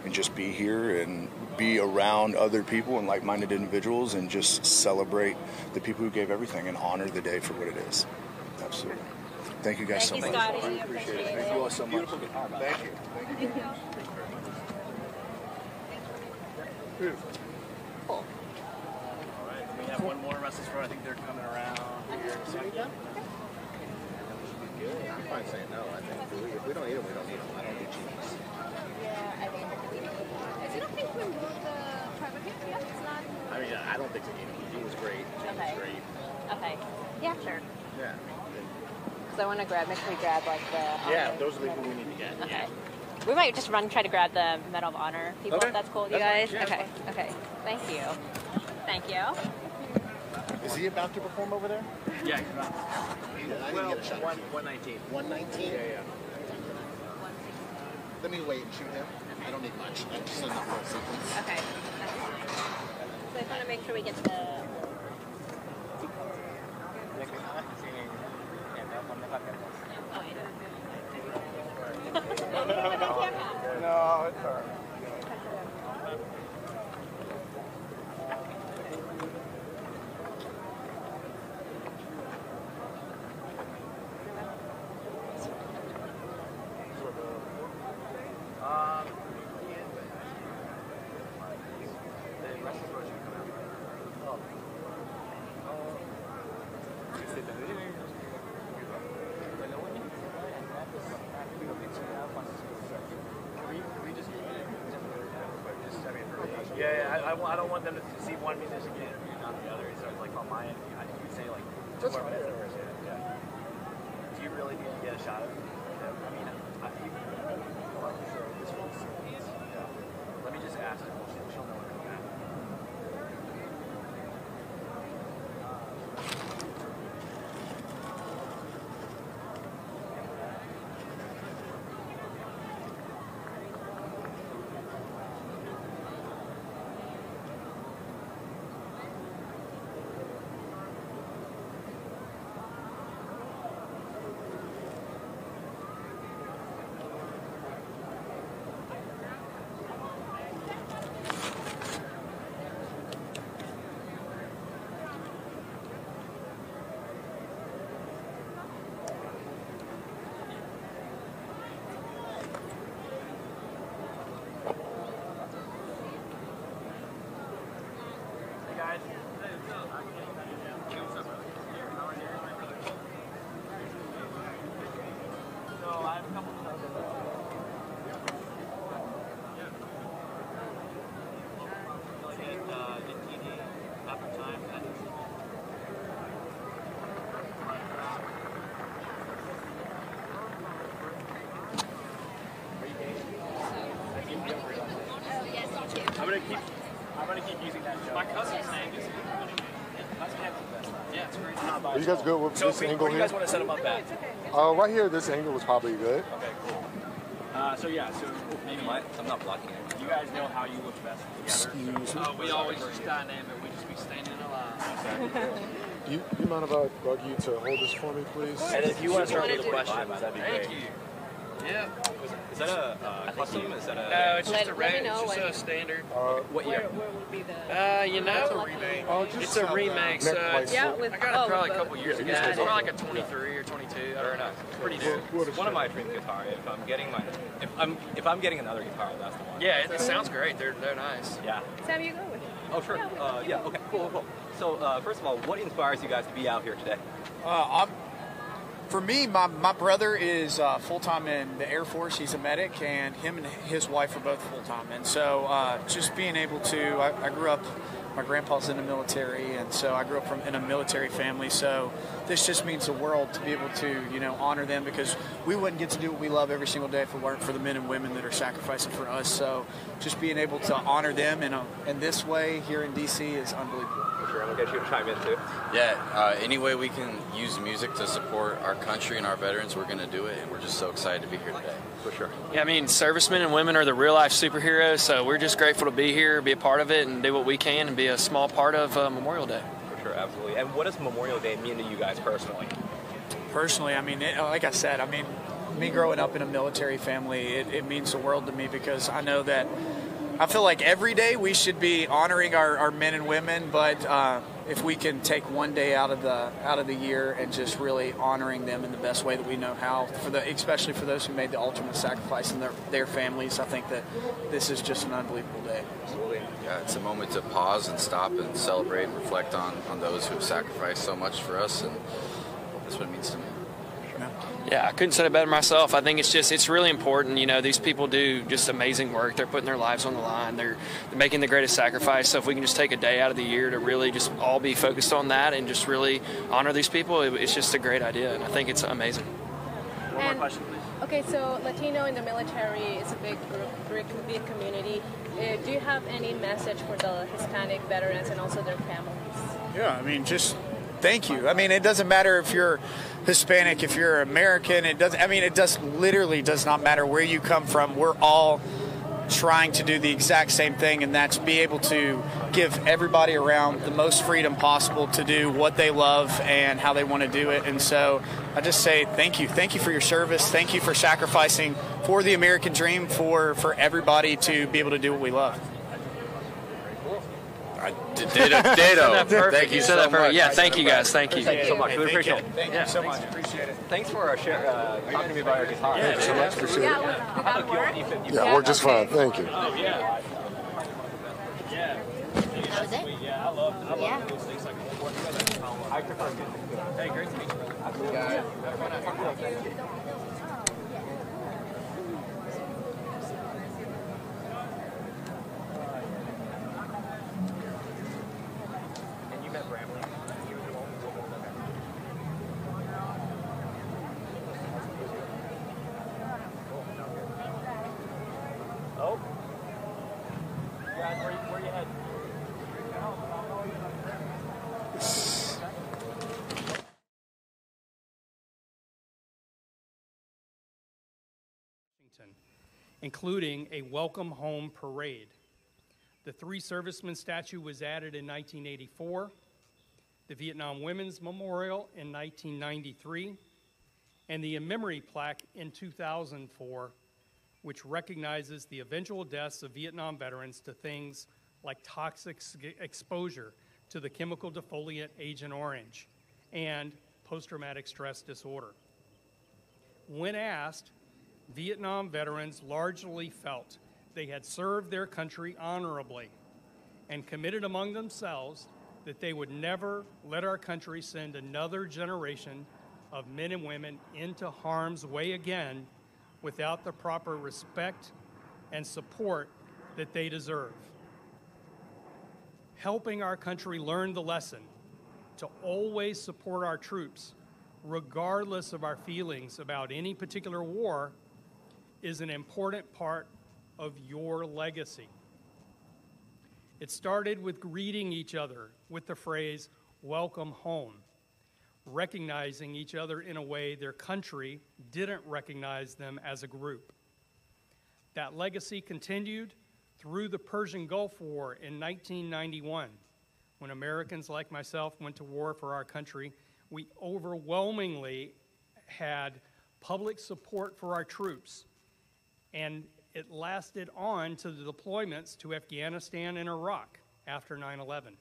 and just be here and be around other people and like-minded individuals and just celebrate the people who gave everything and honor the day for what it is. Absolutely. Thank you guys so much. Scotty. I appreciate it. Thank you all so much. Thank you. All right, we have one more wrestling throw. I think they're coming around here in a second. Good. I'm fine saying no. I think if we don't eat them, we don't eat them. I don't eat cheese. Yeah, is it okay to remove the private hip? Yeah, it's not. I don't think so. He was great. Jim was great. Okay. Yeah, sure. Yeah. Because I want to make sure we grab the... Yeah, those are the people we need to get. Okay. Yeah. We might just try to grab the Medal of Honor people, if that's cool with you guys. Fine. Yeah, Okay. Thank you. Thank you. Is he about to perform over there? Yeah, he's about. I didn't get a shot. 119. 119? Yeah. Let me wait and shoot him. I don't need much. I just enough for a sequence. Okay. So I just want to make sure we get the... No, it's all right. I don't want them to see one musician get interviewed, not the other. So it's like on my end, I think you'd say like 2 more minutes or so. Yeah. Do you really need to get a shot of it? I mean, this one's keep using that joke. My cousin's name is. Yeah, it's great. Are you guys good with So this angle where do you here? guys want to set them up at? Right here, this angle is probably good. Okay, cool. So maybe I'm not blocking it. You guys know how you look best together. We always just dynamic. We just be standing in a line. You mind if I bug you to hold this for me, please? And if you want to start with a question, that'd be great. Thank you. Yeah. Is that a custom? Is that a? No, it's just a Let me know it's just when- a standard. What year? Where would be the? It's a remake. So Yeah, with I got it probably a couple years ago. Yeah, It's probably like a 23 or 22. Fair enough. Pretty new. It's one of my dream guitar. If I'm getting another guitar, that's the one. Yeah, it sounds great. They're nice. Yeah. Sam, you go with. Oh sure. Yeah. Okay. Cool. So first of all, what inspires you guys to be out here today? For me, my brother is full-time in the Air Force. He's a medic, and him and his wife are both full-time. And so just being able to, I grew up, my grandpa's in the military, and so I grew up in a military family. So this just means the world to be able to, honor them, because we wouldn't get to do what we love every single day if it weren't for the men and women that are sacrificing for us. So just being able to honor them in this way here in D.C. is unbelievable. Sure, I'm gonna get you to chime in too. Yeah, any way we can use music to support our country and our veterans, we're going to do it, and we're just so excited to be here today. For sure. Yeah, I mean, servicemen and women are the real-life superheroes, so we're just grateful to be here, be a part of it, and do what we can and be a small part of Memorial Day. For sure, absolutely. And what does Memorial Day mean to you guys personally? Personally, I mean, like I said, me growing up in a military family, it means the world to me, because I know that I feel like every day we should be honoring our men and women, but if we can take one day out of the year and just really honoring them in the best way that we know how, especially for those who made the ultimate sacrifice in their families, I think that this is just an unbelievable day. Absolutely. Yeah, it's a moment to pause and stop and celebrate and reflect on those who have sacrificed so much for us, and that's what it means to me. Yeah, I couldn't say it better myself. I think it's really important. These people do just amazing work. They're putting their lives on the line. They're making the greatest sacrifice. So if we can just take a day out of the year to really just all be focused on that and just really honor these people, it's just a great idea, and I think it's amazing. One more question, please. Okay, so Latino in the military is a big group, big community. Do you have any message for the Hispanic veterans and also their families? Yeah, just thank you. It doesn't matter if you're Hispanic, if you're American. It literally does not matter where you come from. We're all trying to do the exact same thing, and that's be able to give everybody around the most freedom possible to do what they love and how they want to do it. And so I just say thank you. Thank you for your service. Thank you for sacrificing for the American dream, for everybody to be able to do what we love. Ditto. Thank you so much. Yeah, thank you guys. Thank you. Thank you so much. We appreciate it. Thank you so much. Appreciate it. Thanks for talking to me about your guitar. Thank you so much. Appreciate it. Yeah, we're just fine. Thank you. Oh, yeah. How was it? Yeah, I love Yeah. those things like I prefer music. Hey, great to meet you. Absolutely. And you met Bramley. He was the only woman. Oh. Guys, where you heading? including a welcome home parade. The Three Servicemen statue was added in 1984, the Vietnam Women's Memorial in 1993, and the In Memory plaque in 2004, which recognizes the eventual deaths of Vietnam veterans to things like toxic exposure to the chemical defoliant Agent Orange and post-traumatic stress disorder. When asked, Vietnam veterans largely felt they had served their country honorably and committed among themselves that they would never let our country send another generation of men and women into harm's way again without the proper respect and support that they deserve. Helping our country learn the lesson to always support our troops, regardless of our feelings about any particular war, is an important part of your legacy. It started with greeting each other with the phrase, "Welcome home," recognizing each other in a way their country didn't recognize them as a group. That legacy continued through the Persian Gulf War in 1991. When Americans like myself went to war for our country, we overwhelmingly had public support for our troops, and it lasted on to the deployments to Afghanistan and Iraq after 9/11.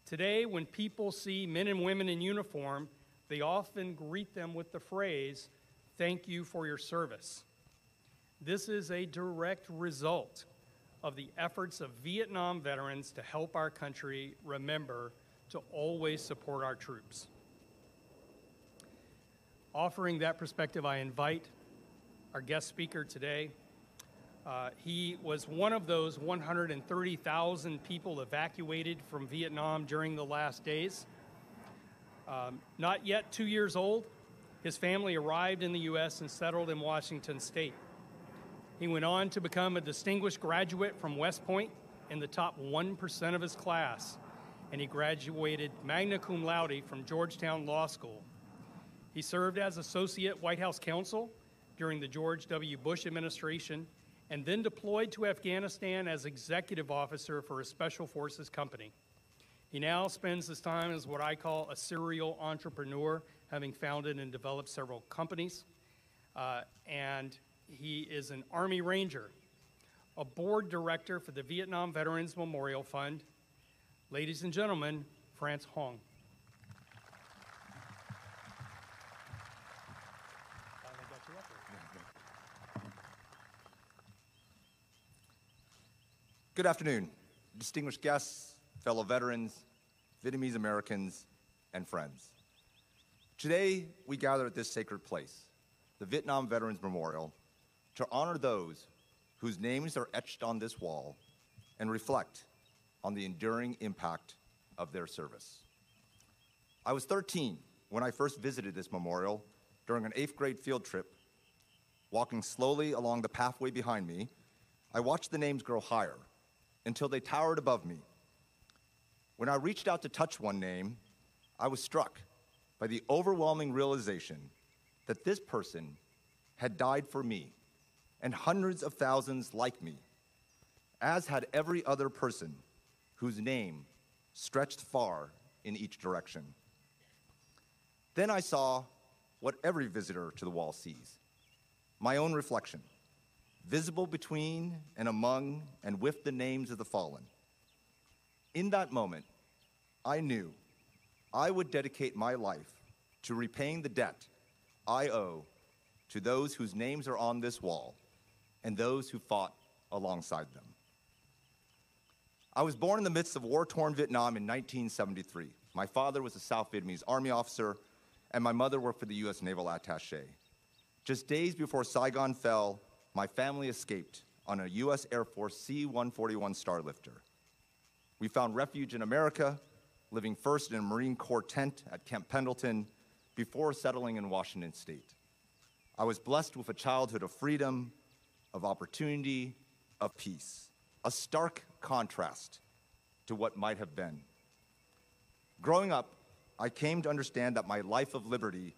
Today, when people see men and women in uniform, they often greet them with the phrase, "Thank you for your service." This is a direct result of the efforts of Vietnam veterans to help our country remember to always support our troops. Offering that perspective, I invite our guest speaker today. He was one of those 130,000 people evacuated from Vietnam during the last days. Not yet 2 years old, his family arrived in the U.S. and settled in Washington State. He went on to become a distinguished graduate from West Point in the top 1% of his class, and he graduated magna cum laude from Georgetown Law School. He served as Associate White House Counsel during the George W. Bush administration and then deployed to Afghanistan as executive officer for a special forces company. He now spends his time as what I call a serial entrepreneur, having founded and developed several companies, and he is an Army Ranger, a board director for the Vietnam Veterans Memorial Fund. Ladies and gentlemen, France Hong. Good afternoon, distinguished guests, fellow veterans, Vietnamese Americans, and friends. Today, we gather at this sacred place, the Vietnam Veterans Memorial, to honor those whose names are etched on this wall and reflect on the enduring impact of their service. I was 13 when I first visited this memorial during an 8th grade field trip. Walking slowly along the pathway behind me, I watched the names grow higher until they towered above me. When I reached out to touch one name, I was struck by the overwhelming realization that this person had died for me and hundreds of thousands like me, as had every other person whose name stretched far in each direction. Then I saw what every visitor to the wall sees, my own reflection, visible between and among and with the names of the fallen. In that moment, I knew I would dedicate my life to repaying the debt I owe to those whose names are on this wall and those who fought alongside them. I was born in the midst of war-torn Vietnam in 1973. My father was a South Vietnamese Army officer, and my mother worked for the U.S. Naval Attaché. Just days before Saigon fell, my family escaped on a U.S. Air Force C-141 Starlifter. We found refuge in America, living first in a Marine Corps tent at Camp Pendleton before settling in Washington State. I was blessed with a childhood of freedom, of opportunity, of peace, a stark contrast to what might have been. Growing up, I came to understand that my life of liberty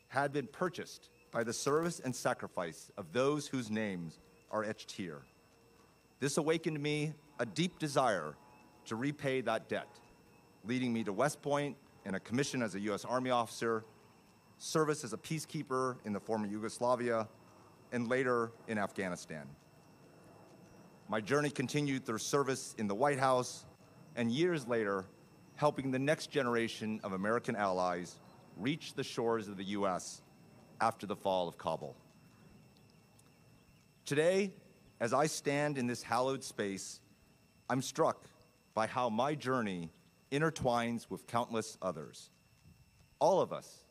had been purchased by the service and sacrifice of those whose names are etched here. This awakened me a deep desire to repay that debt, leading me to West Point and a commission as a U.S. Army officer, service as a peacekeeper in the former Yugoslavia, and later in Afghanistan. My journey continued through service in the White House, and years later, helping the next generation of American allies reach the shores of the U.S. after the fall of Kabul. Today, as I stand in this hallowed space, I'm struck by how my journey intertwines with countless others. All of us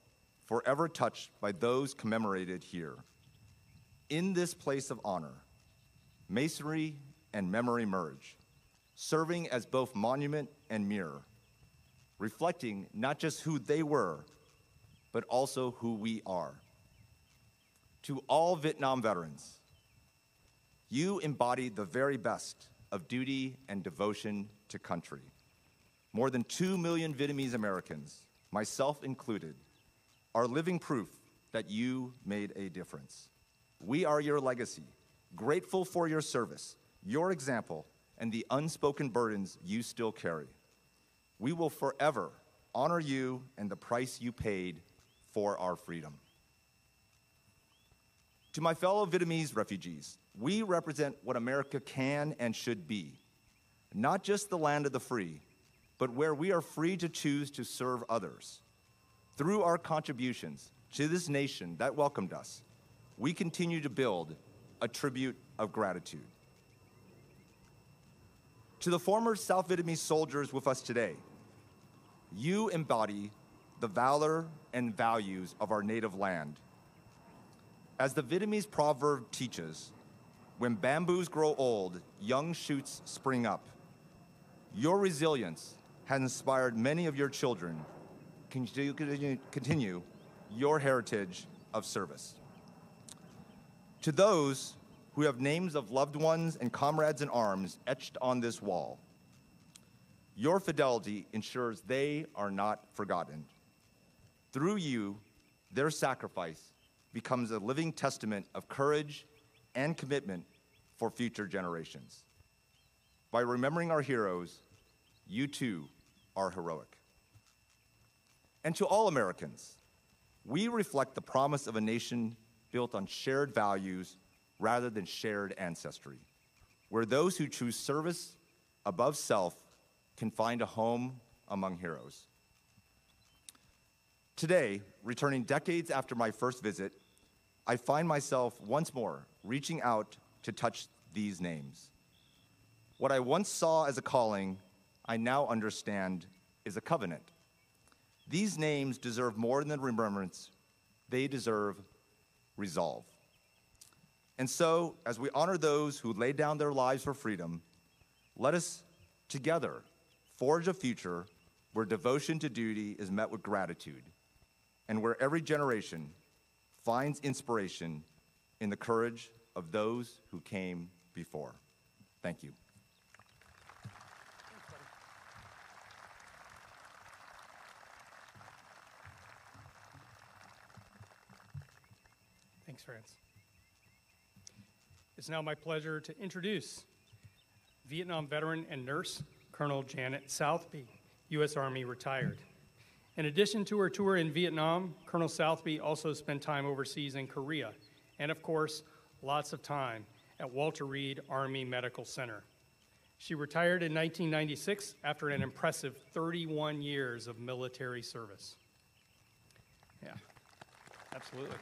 forever touched by those commemorated here. In this place of honor, masonry and memory merge, serving as both monument and mirror, reflecting not just who they were, but also who we are. To all Vietnam veterans, you embody the very best of duty and devotion to country. More than 2 million Vietnamese Americans, myself included, are living proof that you made a difference. We are your legacy, grateful for your service, your example, and the unspoken burdens you still carry. We will forever honor you and the price you paid for our freedom. To my fellow Vietnamese refugees, we represent what America can and should be, not just the land of the free, but where we are free to choose to serve others. Through our contributions to this nation that welcomed us, we continue to build a tribute of gratitude. To the former South Vietnamese soldiers with us today, you embody the valor and values of our native land. As the Vietnamese proverb teaches, when bamboos grow old, young shoots spring up. Your resilience has inspired many of your children to continue your heritage of service. To those who have names of loved ones and comrades in arms etched on this wall, your fidelity ensures they are not forgotten. Through you, their sacrifice becomes a living testament of courage and commitment for future generations. By remembering our heroes, you too are heroic. And to all Americans, we reflect the promise of a nation built on shared values rather than shared ancestry, where those who choose service above self can find a home among heroes. Today, returning decades after my first visit, I find myself once more reaching out to touch these names. What I once saw as a calling, I now understand is a covenant. These names deserve more than remembrance, they deserve resolve. And so, as we honor those who laid down their lives for freedom, let us together forge a future where devotion to duty is met with gratitude, and where every generation finds inspiration in the courage of those who came before. Thank you. Thanks, France. It's now my pleasure to introduce Vietnam veteran and nurse, Colonel Janet Southby, U.S. Army retired. In addition to her tour in Vietnam, Colonel Southby also spent time overseas in Korea, and of course, lots of time at Walter Reed Army Medical Center. She retired in 1996 after an impressive 31 years of military service. Yeah, absolutely.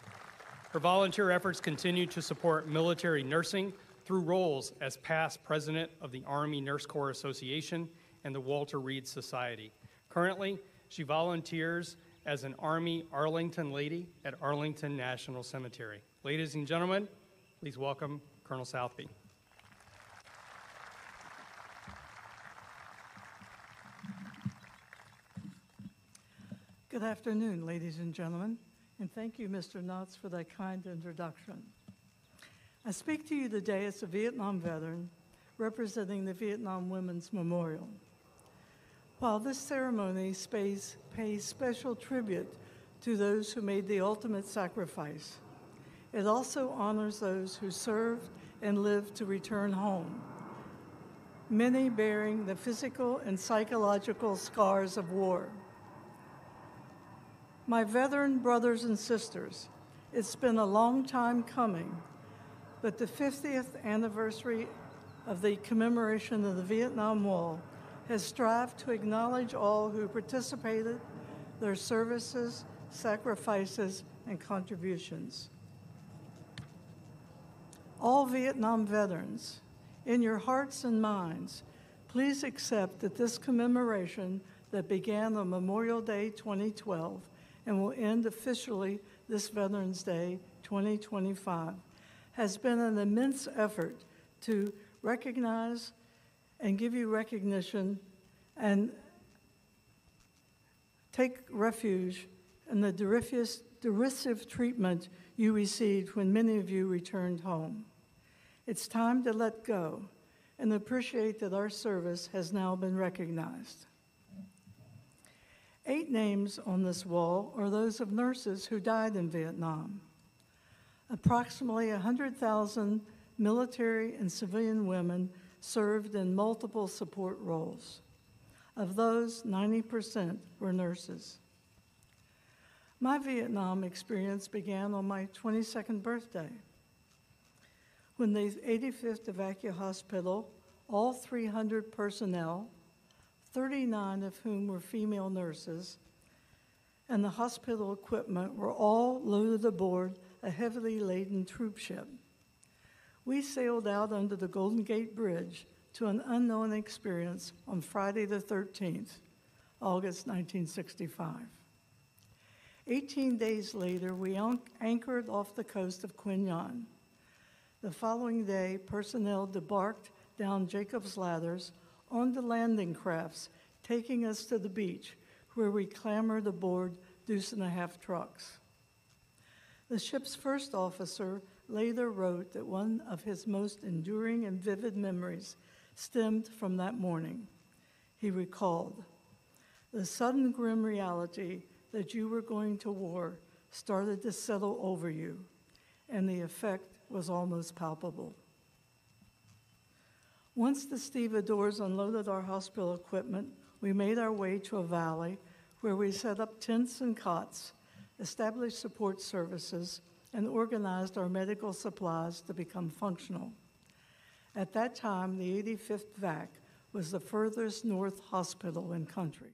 Her volunteer efforts continue to support military nursing through roles as past president of the Army Nurse Corps Association and the Walter Reed Society. Currently, she volunteers as an Army Arlington lady at Arlington National Cemetery. Ladies and gentlemen, please welcome Colonel Southby. Good afternoon, ladies and gentlemen, and thank you, Mr. Knotts, for that kind introduction. I speak to you today as a Vietnam veteran representing the Vietnam Women's Memorial. While this ceremony pays special tribute to those who made the ultimate sacrifice, it also honors those who served and lived to return home, many bearing the physical and psychological scars of war. My veteran brothers and sisters, it's been a long time coming, but the 50th anniversary of the commemoration of the Vietnam War has strived to acknowledge all who participated, their services, sacrifices, and contributions. All Vietnam veterans, in your hearts and minds, please accept that this commemoration that began on Memorial Day 2012 and will end officially this Veterans Day 2025 has been an immense effort to recognize and give you recognition and take refuge in the derisive treatment you received when many of you returned home. It's time to let go, and appreciate that our service has now been recognized. 8 names on this wall are those of nurses who died in Vietnam. Approximately 100,000 military and civilian women served in multiple support roles. Of those, 90% were nurses. My Vietnam experience began on my 22nd birthday, when the 85th Evacuee Hospital, all 300 personnel, 39 of whom were female nurses, and the hospital equipment were all loaded aboard a heavily laden troop ship. We sailed out under the Golden Gate Bridge to an unknown experience on Friday the 13th, August 1965. 18 days later, we anchored off the coast of Quy Nhon. The following day, personnel debarked down Jacob's Ladders on the landing crafts, taking us to the beach, where we clambered aboard deuce-and-a-half trucks. The ship's first officer later wrote that one of his most enduring and vivid memories stemmed from that morning. He recalled, "The sudden grim reality that you were going to war started to settle over you, and the effect was almost palpable." Once the stevedores unloaded our hospital equipment, we made our way to a valley where we set up tents and cots, established support services, and organized our medical supplies to become functional. At that time, the 85th VAC was the furthest north hospital in country.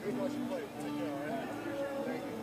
Good watch you play. Take care, all right? Thank you.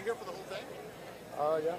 you here for the whole thing? Yeah.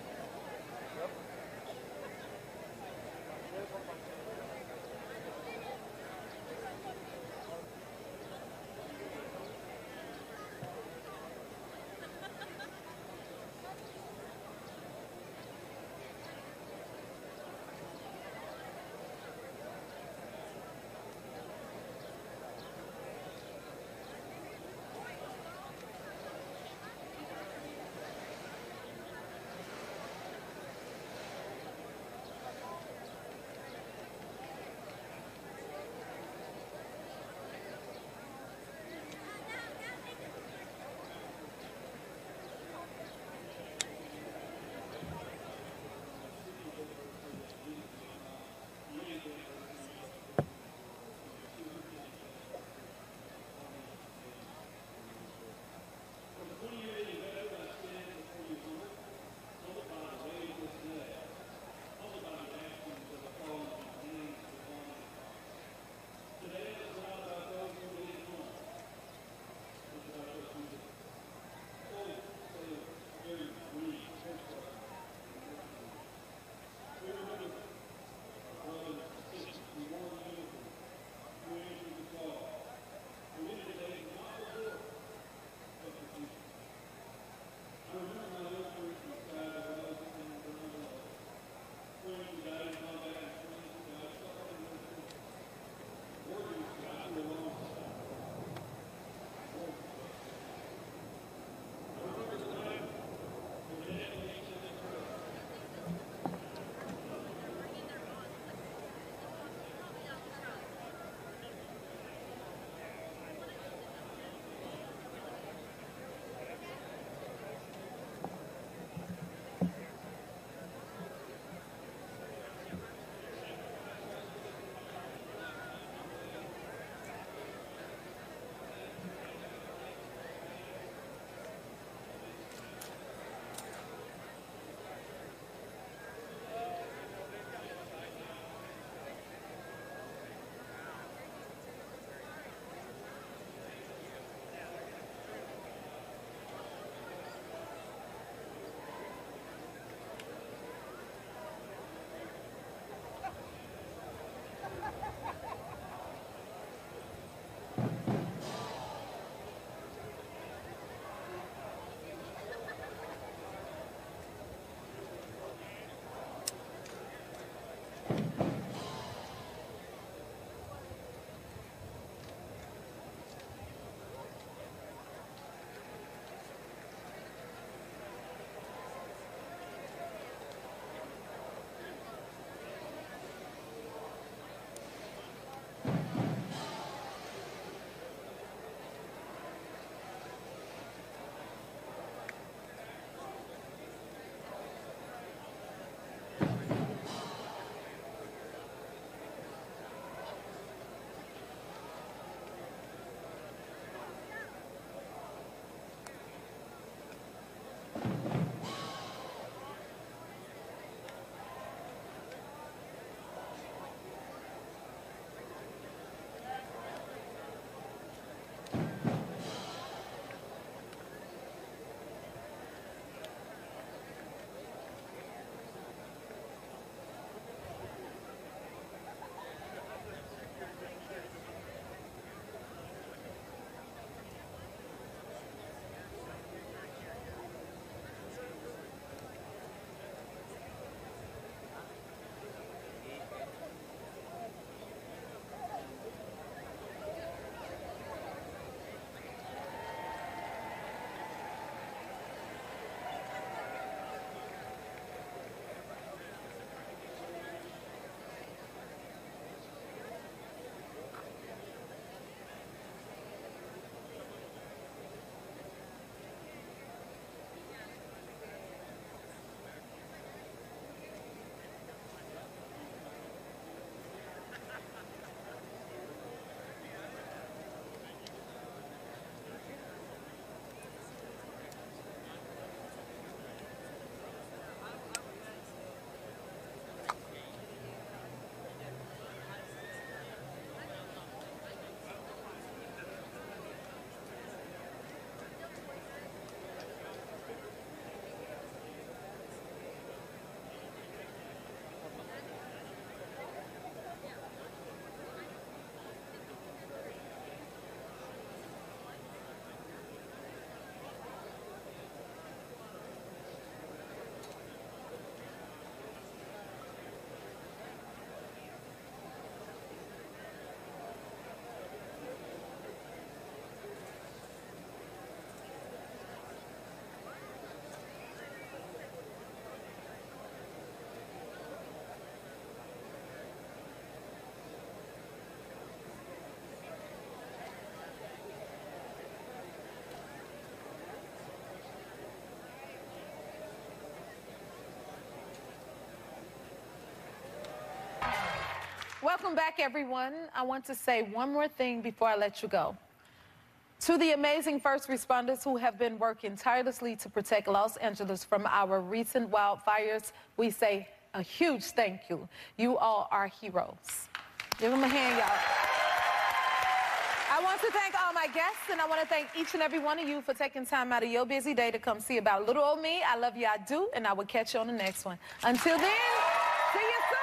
Welcome back, everyone. I want to say one more thing before I let you go. To the amazing first responders who have been working tirelessly to protect Los Angeles from our recent wildfires, we say a huge thank you. You all are heroes. Give them a hand, y'all. I want to thank all my guests, and I want to thank each and every one of you for taking time out of your busy day to come see about little old me. I love you, I do, and I will catch you on the next one. Until then, see you soon.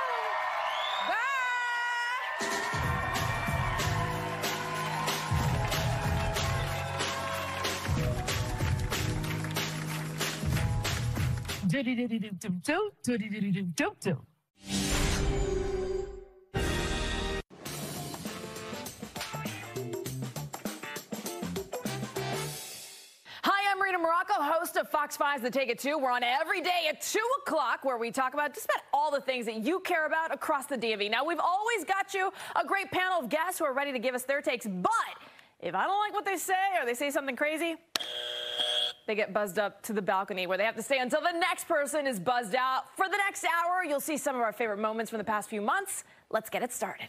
Hi, I'm Rita Morocco, host of Fox 5's The Take It 2. We're on every day at 2 o'clock where we talk about just about all the things that you care about across the DMV. Now, we've always got you a great panel of guests who are ready to give us their takes, but if I don't like what they say or they say something crazy, they get buzzed up to the balcony where they have to stay until the next person is buzzed out. For the next hour, you'll see some of our favorite moments from the past few months. Let's get it started.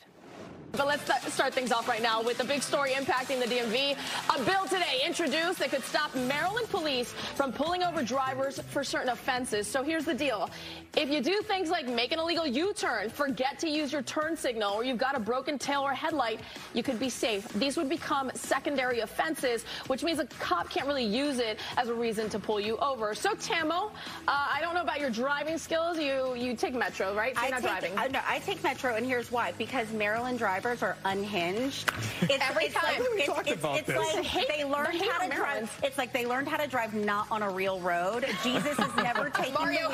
But let's start things off right now with the big story impacting the DMV. A bill today introduced that could stop Maryland police from pulling over drivers for certain offenses. So here's the deal. If you do things like make an illegal U-turn, forget to use your turn signal, or you've got a broken tail or headlight, you could be safe. These would become secondary offenses, which means a cop can't really use it as a reason to pull you over. So, Tammo, I don't know about your driving skills. You take Metro, right? So you're not driving. No, I take Metro, and here's why. Because Maryland drivers are unhinged. Every time they learned how to drive. It's like they learned how to drive not on a real road. Jesus is never taking the wheel.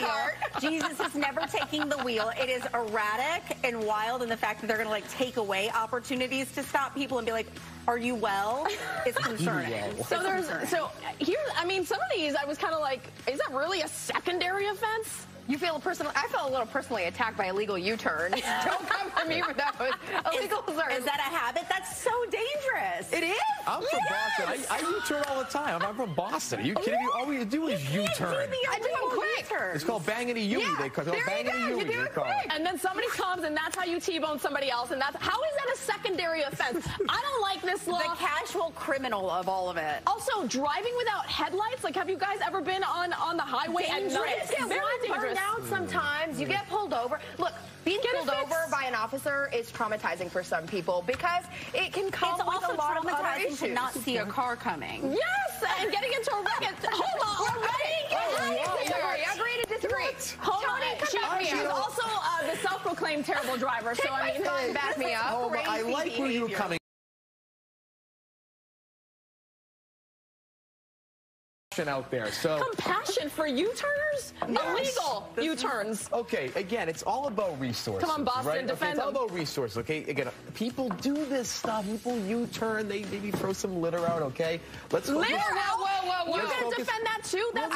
Jesus is never taking the wheel. It is erratic and wild, and the fact that they're going to like take away opportunities to stop people and be like, "Are you well?" is concerning. I mean, some of these I was kind of like, is that really a secondary offense? You feel I felt a little personally attacked by illegal U-turn. Don't come for me with that one. Is that a habit? That's so dangerous. It is? I'm from Boston. I U-turn all the time. I'm from Boston. Are you kidding me? All we do is U-turn. I do it quick. It's called banging a Yui. They call it banging a Yui. You do it quick. And then somebody comes, and that's how you T-bone somebody else. And how is that a secondary offense? I don't like this law. The casual criminal of all of it. Also, driving without headlights. Like, have you guys ever been on the highway at night? It's very dangerous. Out sometimes you get pulled over. Look, being pulled over by an officer is traumatizing for some people because it can come with a lot of other issues. To not see a car coming. Yes, and getting into a wreck. Hold on, Sorry, agree to disagree. Hold on, she's also the self-proclaimed terrible driver. So I mean, back me up. I like where you're coming. Out there. So compassion for U-turners? Yes. Illegal U-turns. Okay, again, it's all about resources. Come on, Boston, right? defend It's all about resources, okay? Again, people do this stuff. People U-turn. They maybe throw some litter out, okay? Let's focus. Litter out? Whoa. You're going to defend that too? That's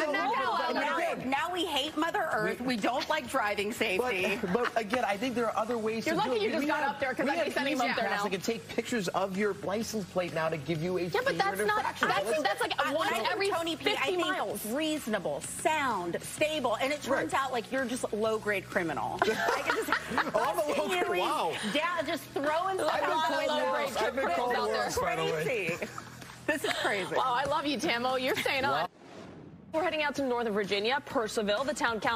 now we hate Mother Earth. We don't like driving safety. But again, I think there are other ways to do it. You're lucky you just got up there because I'd be sending him up there now. They can take pictures of your license plate now to give you a but that's not. That's like one every 50 miles. Reasonable, sound, stable, and it turns out like you're just low-grade criminal. Wow. Down, just throwing stuff out. I've been called worse, by the way. This is crazy. Wow, I love you, Tammo. You're staying on. We're heading out to Northern Virginia, Purcellville, the town council.